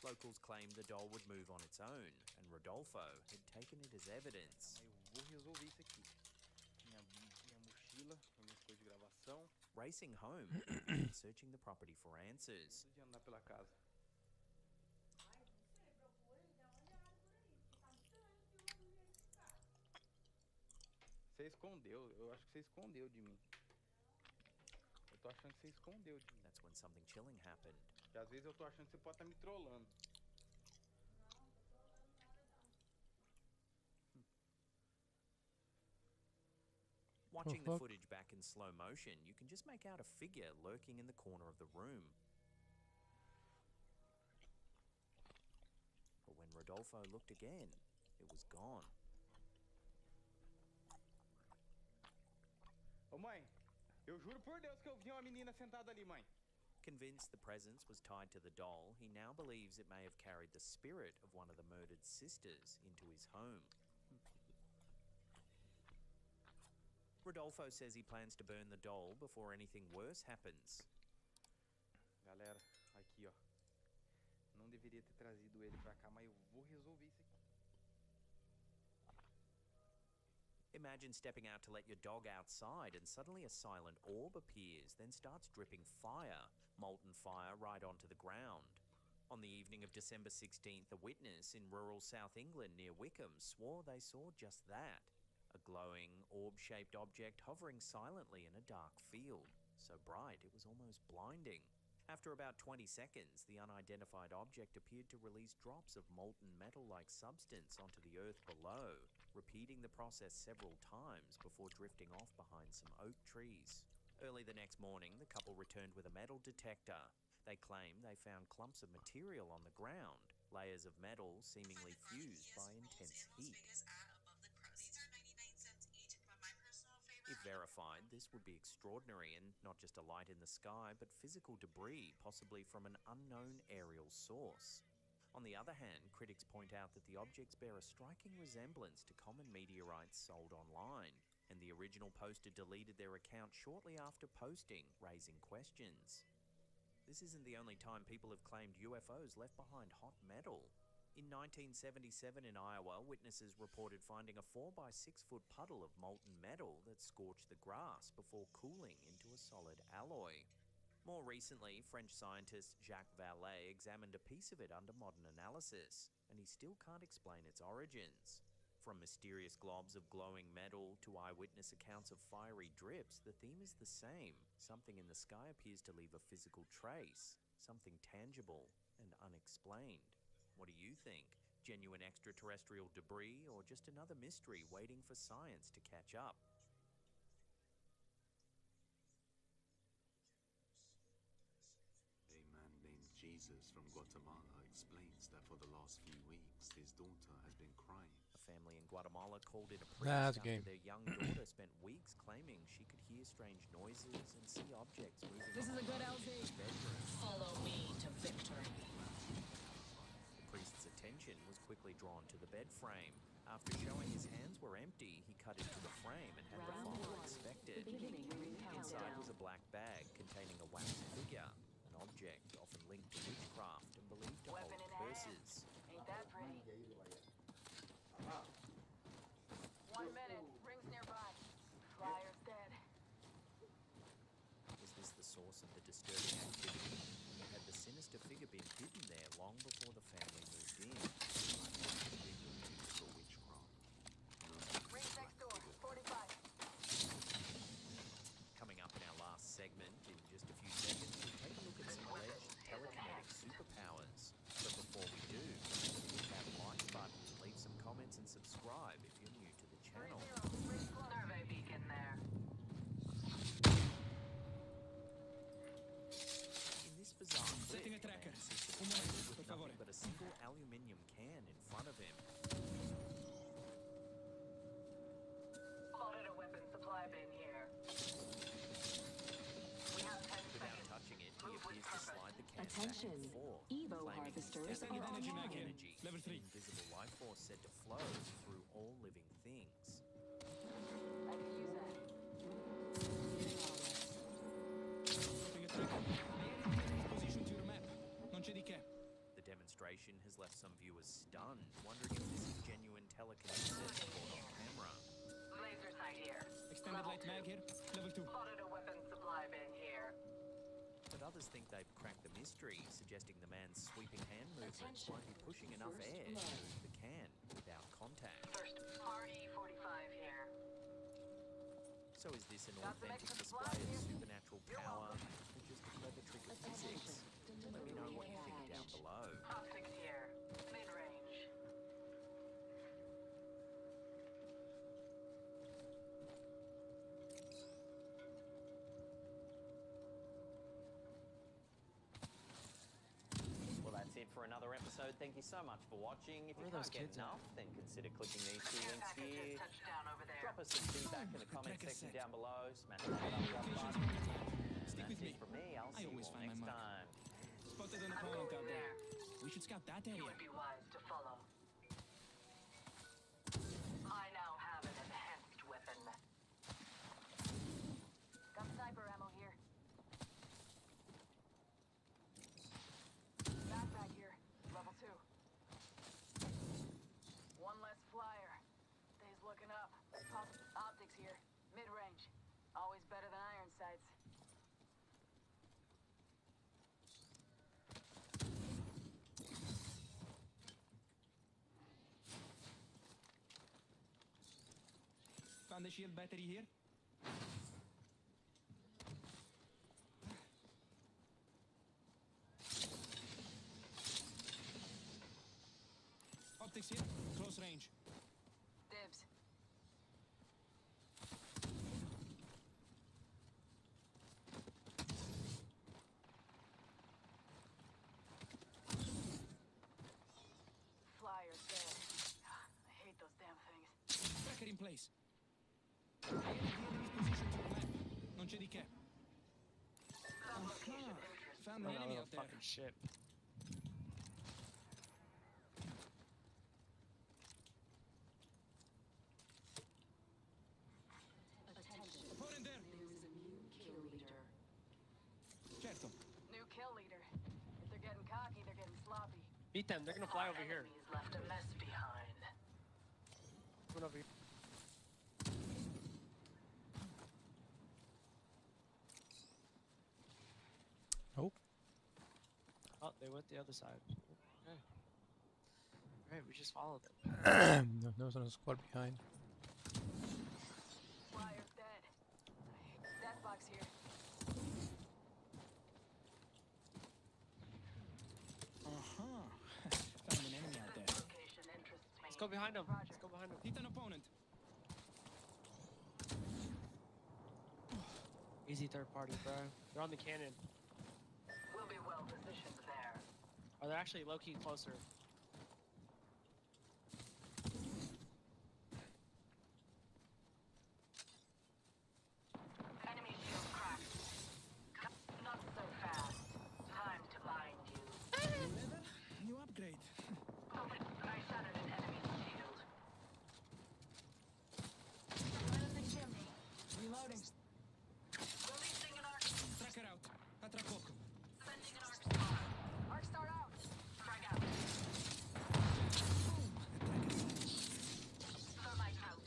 Locals claimed the doll would move on its own, and Rodolfo had taken it as evidence. Vou resolver isso aqui. Minha mochila, minhas coisas de gravação. Racing home, he began searching the property for answers. De andar pela casa. Você escondeu, eu acho que você escondeu de mim. Eu tô achando que você escondeu de mim. That's when something chilling happened. Porque às vezes eu tô achando que você pode estar me trollando. Watching the fuck? footage back in slow motion, you can just make out a figure lurking in the corner of the room. But when Rodolfo looked again, it was gone. Ô mãe, eu juro por Deus que eu vi uma menina sentada ali, mãe. Convinced the presence was tied to the doll, he now believes it may have carried the spirit of one of the murdered sisters into his home. Rodolfo says he plans to burn the doll before anything worse happens. Galera, aqui ó. Não deveria ter trazido ele pra cá, mas eu vou resolver isso aqui. Imagine stepping out to let your dog outside and suddenly a silent orb appears, then starts dripping fire, molten fire right onto the ground. On the evening of December 16th, a witness in rural South England near Wickham swore they saw just that. A glowing, orb-shaped object hovering silently in a dark field, so bright it was almost blinding. After about 20 seconds, the unidentified object appeared to release drops of molten metal-like substance onto the earth below, repeating the process several times before drifting off behind some oak trees. Early the next morning, the couple returned with a metal detector. They claim they found clumps of material on the ground, layers of metal seemingly fused by intense heat. If verified, this would be extraordinary and not just a light in the sky, but physical debris, possibly from an unknown aerial source. On the other hand, critics point out that the objects bear a striking resemblance to common meteorites sold online, and the original poster deleted their account shortly after posting, raising questions. This isn't the only time people have claimed UFOs left behind hot metal. In 1977 in Iowa, witnesses reported finding a 4-by-6-foot puddle of molten metal that scorched the grass before cooling into a solid alloy. More recently, French scientist Jacques Vallée examined a piece of it under modern analysis, and he still can't explain its origins. From mysterious globs of glowing metal to eyewitness accounts of fiery drips, the theme is the same. Something in the sky appears to leave a physical trace, something tangible and unexplained. What do you think? Genuine extraterrestrial debris or just another mystery waiting for science to catch up? A man named Jesus from Guatemala explains that for the last few weeks, his daughter has been crying. A family in Guatemala called in a priest That's a after game. their young daughter spent weeks claiming she could hear strange noises and see objects moving. This is a good LZ. Bedroom. Follow me to victory. The priest's attention was quickly drawn to the bed frame. After showing his hands were empty, he cut into the frame and had the father inspected. Inside was a black bag containing a wax figure, an object often linked to witchcraft and believed to hold curses. Ain't that pretty? 1 minute. Rings nearby. Flyer's dead. Was this the source of the disturbing activity? Or had the sinister figure been hidden there long before the family moved in? Rings next door. 45. Coming up in our last segment, in just a few seconds, we'll take a look at some alleged telekinetic superpowers. But before we do, hit that like button, leave some comments and subscribe if you're new to the channel. Survey beacon there. In this bizarre clip, Setting a tracker. man sits at Un a table momento, with per favore. nothing but a single aluminium can in front of him. Spotted a weapon supply bin here. We have 10 Without seconds. touching it, he Move with appears to purpose. slide the can Attention. back and forth, Evo claiming harvesters he's are energy mag here. energy, Level 3. an invisible life force said to flow through all living things. I can use that. Dropping a tracker. Position to your map. Non c'è di che. The demonstration has left some viewers stunned, wondering if this is genuine telekinesis caught on camera. Laser sight here. Extended Level light 2. mag here. Level 2. Spotted a weapon supply bin here. But others think they've cracked the mystery, suggesting the man's sweeping hand movements might be pushing enough First air to blood. move the can without contact. First, RE45 here. So is this an Got some authentic extra display supplies of here? supernatural power, or just a clever trick of physics? Let me know what you think down below. Optics here. Mid-range. Well, that's it for another episode. Thank you so much for watching. If you Where are can't those get kids at? enough, then consider clicking these 2 Care links package here. just touched down over there. Drop us some feedback in the comment Tracker section set. down below. Smash that thumbs up Locations button. on your map. And Stick that's with me. it from me. I'll I see you always all find my next mark. time. Spotted an I'm opponent going out there. there. We should scout that You area. would be wise to follow. I now have an enhanced weapon. Got sniper ammo here. Backpack here. Level 2. One less flyer. Days looking up. Optics here. Mid-range. Always better than iron sights. Found the shield battery here. Optics here. Close range. Dibs. place. The enemy's position to the left. Non c'è di che. Found an enemy out there. Fucking shit. Opponent there. Certo. New kill leader. If they're getting cocky, they're getting sloppy. Beat them. They're gonna fly over here. Enemies left a mess behind. Coming over here. Nope. Oh, they went the other side. Okay. Alright, we just followed them. No, there was another squad behind. Flyer's dead. Death box here. Found an enemy out there. Location interests me. Let's go behind them. Let's go behind them. Hit an opponent. Easy third party, bro. They're on the cannon. We'll be well positioned there. Oh, they're actually low-key closer. Enemy shield cracked. Not so fast. Time to bind you. New level, new upgrade. I shattered an enemy's shield. Reloading. Releasing an arc. Tracker out. A tra poco. Sending an arc star. Arc star out. Frag out. Thermite out.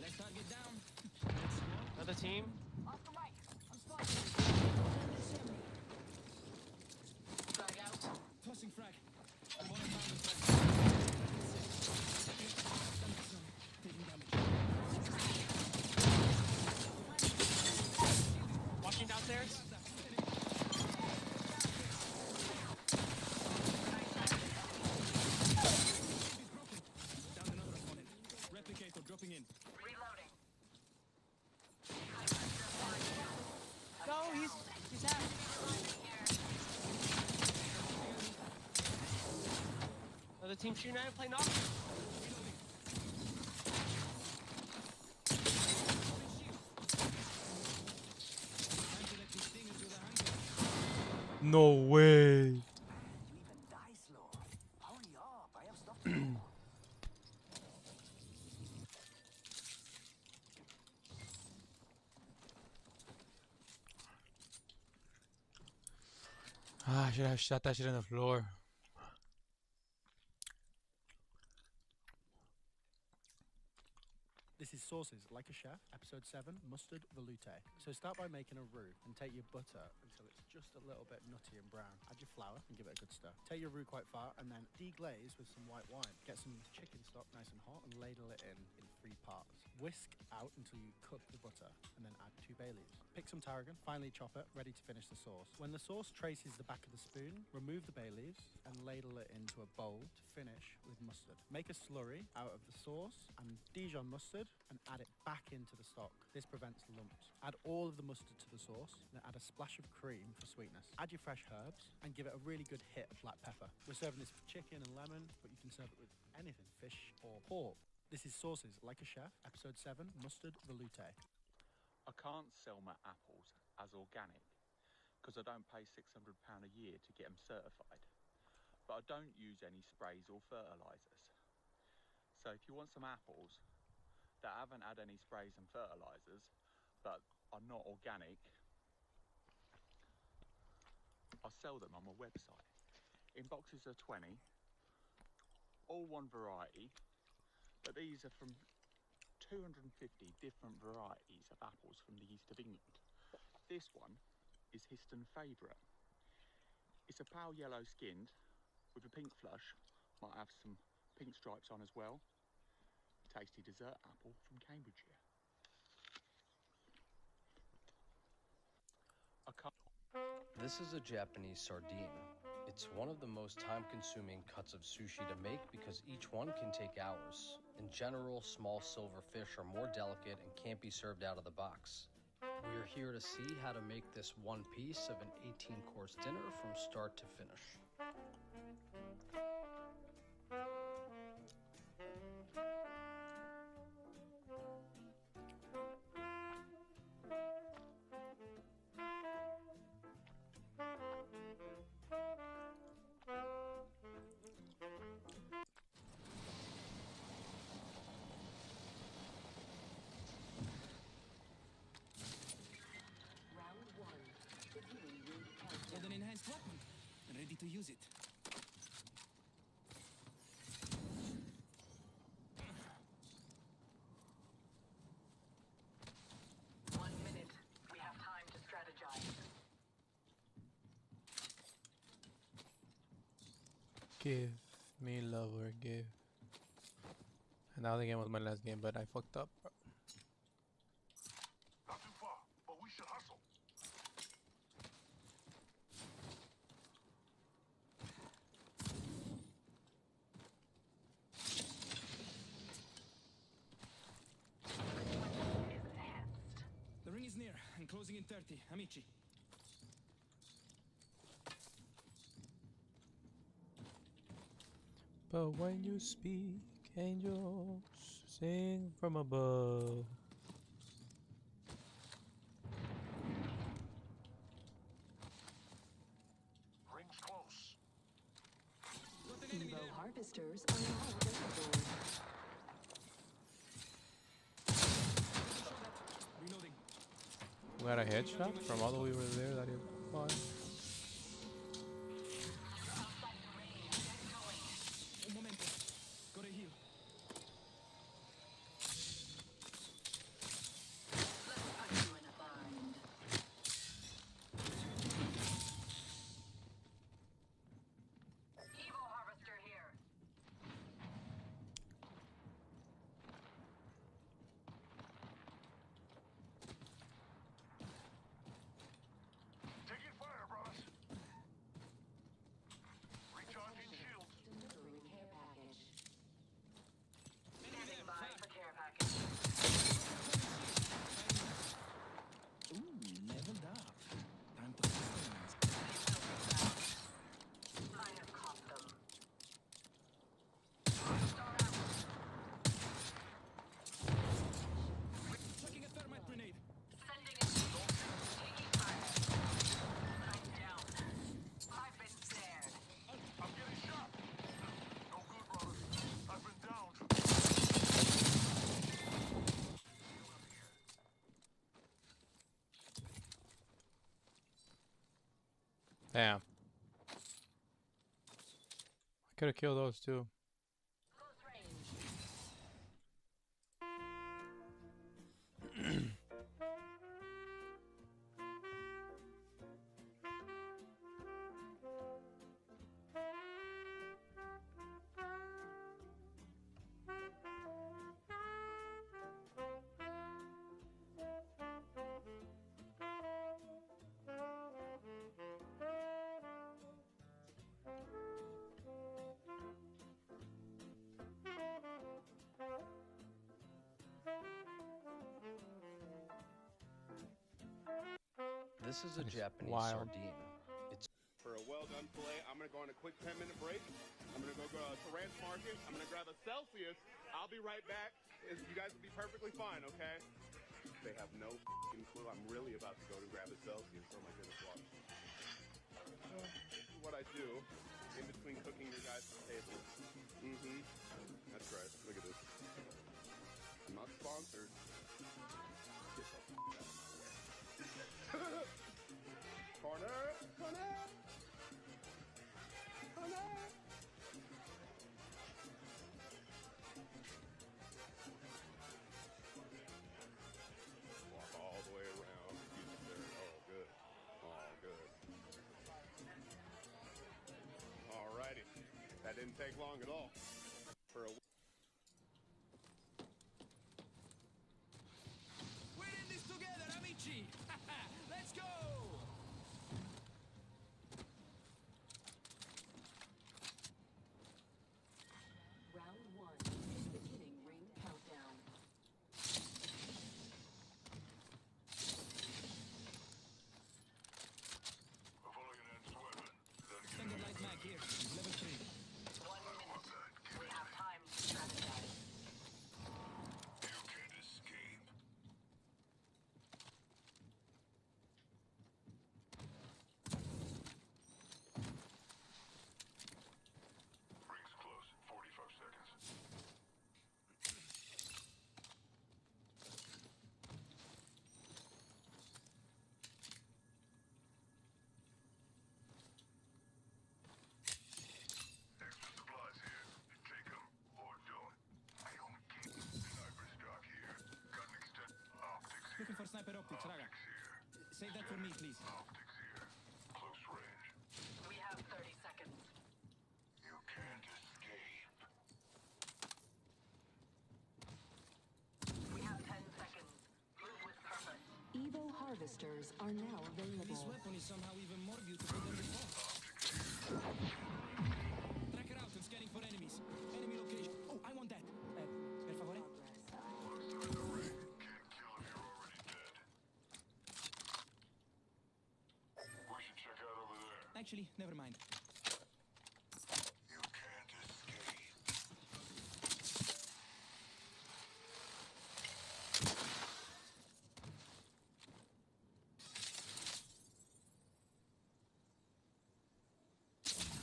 Let's target down. Another team. Off the right. I'm spotted. Frag out. Tossing frag. Opponent down with frag. Taking damage. Watching downstairs. Down another opponent. Replicator dropping in. Reloading. No, he's out. Another team shooting at him, play knock. Time to let these stingers do the hunting. No way. Ah, I should have shot that shit on the floor. This is Sauces Like a Chef, Episode 7, Mustard Veloute. So start by making a roux and take your butter until it's just a little bit nutty and brown. Add your flour and give it a good stir. Take your roux quite far and then deglaze with some white wine. Get some chicken stock nice and hot and ladle it in 3 parts. Whisk out until you cook the butter and then add 2 bay leaves. Pick some tarragon, finely chop it, ready to finish the sauce. When the sauce traces the back of the spoon, remove the bay leaves and ladle it into a bowl to finish with mustard. Make a slurry out of the sauce and Dijon mustard and add it back into the stock. This prevents lumps. Add all of the mustard to the sauce, then add a splash of cream for sweetness. Add your fresh herbs and give it a really good hit of black pepper. We're serving this with chicken and lemon, but you can serve it with anything, fish or pork. This is Sauces Like a Chef, Episode 7, Mustard Veloute. I can't sell my apples as organic because I don't pay £600 a year to get them certified. But I don't use any sprays or fertilisers. So if you want some apples that haven't had any sprays and fertilisers but are not organic, I'll sell them on my website. In boxes of 20, all one variety, but these are from 250 different varieties of apples from the east of England. This one is Histon Favourite. It's a pale yellow skinned with a pink flush, might have some pink stripes on as well. Tasty dessert apple from Cambridgeshire. This is a Japanese sardine. It's one of the most time-consuming cuts of sushi to make because each one can take hours. In general, small silverfish are more delicate and can't be served out of the box. We're here to see how to make this one piece of an 18-course dinner from start to finish. Got an enhanced weapon. Ready to use it. We have time to strategize. Give me love or give. And now the game was my last game, but I fucked up. Not too far, but we should hustle. The ring is near and closing in 30. Amici. But when you speak, angels sing from above. Ring's close. Evo harvesters are now available. Reloading. We got a headshot from all the way over there that he fired. Un momento. Gotta heal. Evo harvester here. Taking fire, brothers. Recharging shields. Delivering care package. Standing by for care package. Ooh, leveled up. Time to customize. I have caught them. Chucking a thermite grenade. Sending a shield. Taking fire. I'm down. I've been snared. I'm getting shot. No good, brothers. I've been downed. Damn. I could have killed those too. This is a Japanese wild. sardine. It's For a well-done fillet, I'm gonna go on a quick 10-minute break. I'm gonna go to Ranch Market. I'm gonna grab a Celsius. I'll be right back. You guys will be perfectly fine, okay? They have no f***ing clue. I'm really about to go to grab a Celsius. Oh my goodness, watch. This is what I do in between cooking your guys' table. That's right. Look at this. I'm not sponsored. Get the f*** out of my way. Corner! Corner! Corner! Walk all the way around. Excuse me, sir. Oh, good. Oh, good. Alrighty. That didn't take long at all. For a We're in this together, amici. Let's go. Round one is beginning Raga, save that for me, please. We have 30 seconds. You can't escape. We have 10 seconds. Move with purpose. Evo harvesters are now available. This weapon is somehow even more beautiful than before. Tracker out and scanning for enemies. Enemy location. Oh, I want that. Per favore? We should check out over there. Actually, never mind. You can't escape.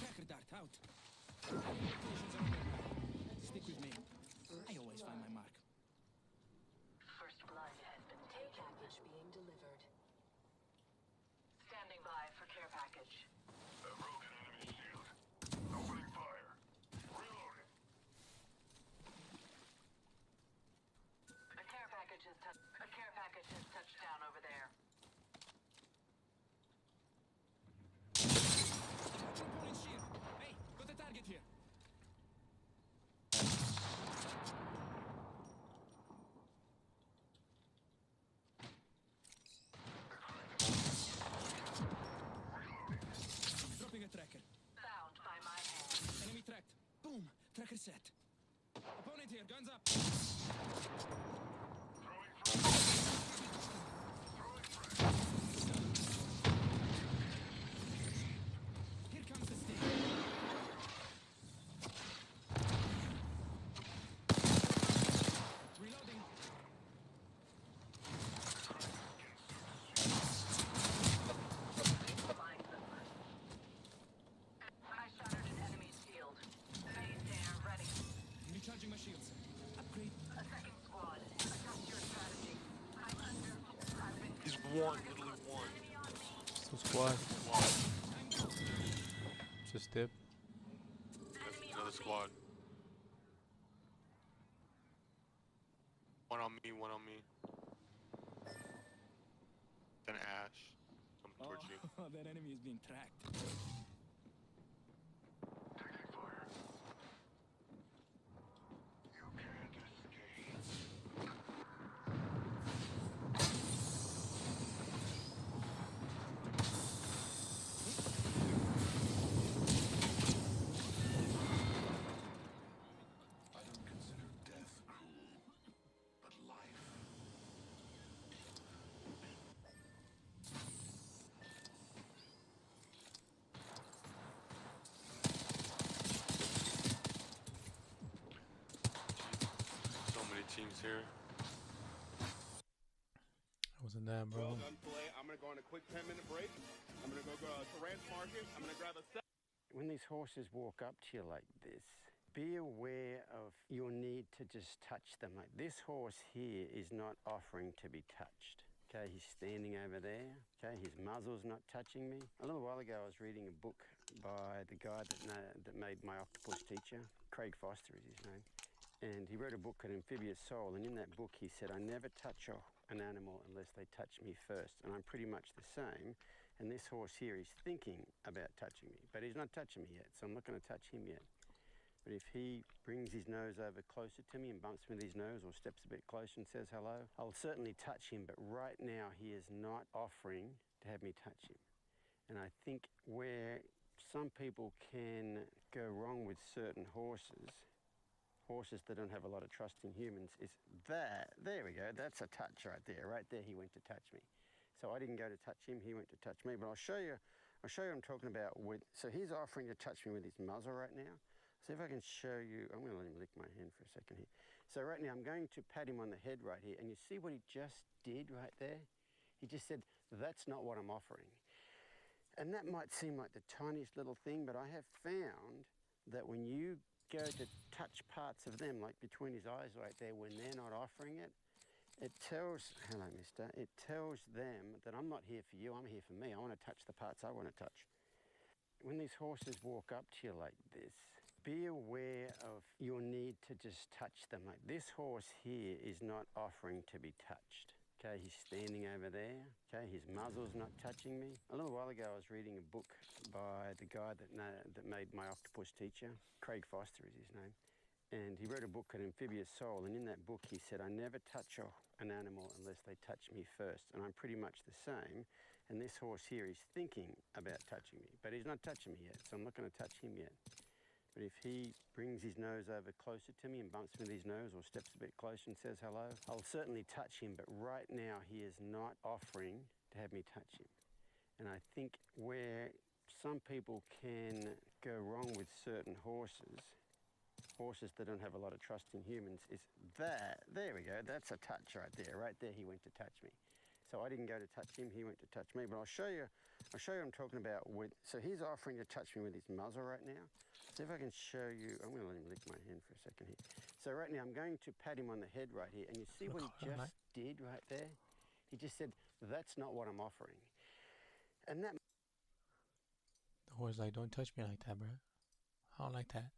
Tracker dart out. Enemy locations are nearby. Stick with me. I always find my mark. First blood has been taken. Package being delivered. Standing by for care package. A broken enemy shield. Opening fire. Reloading. A care package has touched down over there. Opponent's shield. Hey, got a target here. Dropping a tracker. Found by my hand. Enemy tracked. Boom. Tracker set. Opponent here. Guns up. Here comes the sting. Reloading. I shattered an enemy's shield. Phase there, ready. Recharging my shields. Upgrade. A second squad. Adjust your strategy. I'm under. I've been He's one, literally one. So squad. Just dip. That's another squad. One on me, one on me. Then Ash. Coming towards you. Oh, that enemy is being tracked. Taking fire. You can't escape. I don't consider death cruel, but life. So many teams here. I wasn't that, bro. Well done, Filet. I'm gonna go on a quick 10-minute break. I'm gonna go to Rance Market. I'm gonna grab a When these horses walk up to you like this, be aware of your need to just touch them. Like this horse here is not offering to be touched. Okay, he's standing over there. Okay, his muzzle's not touching me. A little while ago, I was reading a book by the guy that made My Octopus Teacher. Craig Foster is his name. And he wrote a book called Amphibious Soul. And in that book, he said, I never touch an animal unless they touch me first. And I'm pretty much the same. And this horse here is thinking about touching me, but he's not touching me yet, so I'm not going to touch him yet. But if he brings his nose over closer to me and bumps me with his nose or steps a bit closer and says hello, I'll certainly touch him, but right now he is not offering to have me touch him. And I think where some people can go wrong with certain horses that don't have a lot of trust in humans, is that, there we go, that's a touch right there. Right there he went to touch me. So I didn't go to touch him, he went to touch me. But I'll show you what I'm talking about with, so he's offering to touch me with his muzzle right now. See if I can show you, I'm gonna let him lick my hand for a second here. So right now I'm going to pat him on the head right here, and you see what he just did right there? He just said, that's not what I'm offering. And that might seem like the tiniest little thing, but I have found that when you go to touch parts of them, like between his eyes right there, when they're not offering it, it tells, hello mister, it tells them that I'm not here for you, I'm here for me. I want to touch the parts I want to touch. When these horses walk up to you like this, be aware of your need to just touch them. Like this horse here is not offering to be touched. Okay, he's standing over there. Okay, his muzzle's not touching me. A little while ago, I was reading a book by the guy that made My Octopus Teacher. Craig Foster is his name. And he wrote a book called Amphibious Soul. And in that book, he said, I never touch an animal unless they touch me first. And I'm pretty much the same. And this horse here is thinking about touching me. But he's not touching me yet, so I'm not going to touch him yet. But if he brings his nose over closer to me and bumps me with his nose or steps a bit closer and says hello, I'll certainly touch him. But right now, he is not offering to have me touch him. And I think where some people can go wrong with certain horses that don't have a lot of trust in humans, is that. There we go. That's a touch right there. Right there, he went to touch me. So I didn't go to touch him. He went to touch me. But I'll show you what I'm talking about. So he's offering to touch me with his muzzle right now. See if I can show you. I'm going to let him lick my hand for a second here. So right now I'm going to pat him on the head right here. And you see what he just did right there? He just said, that's not what I'm offering. And that... The horse like, don't touch me like that, bro. I don't like that.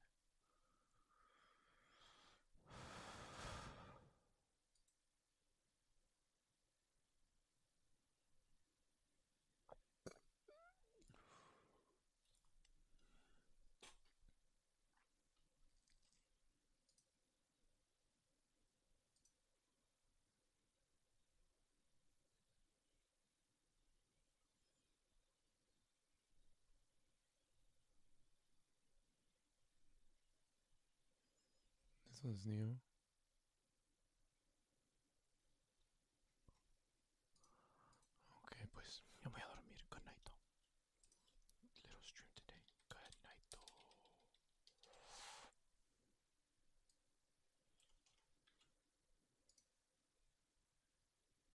This one's new.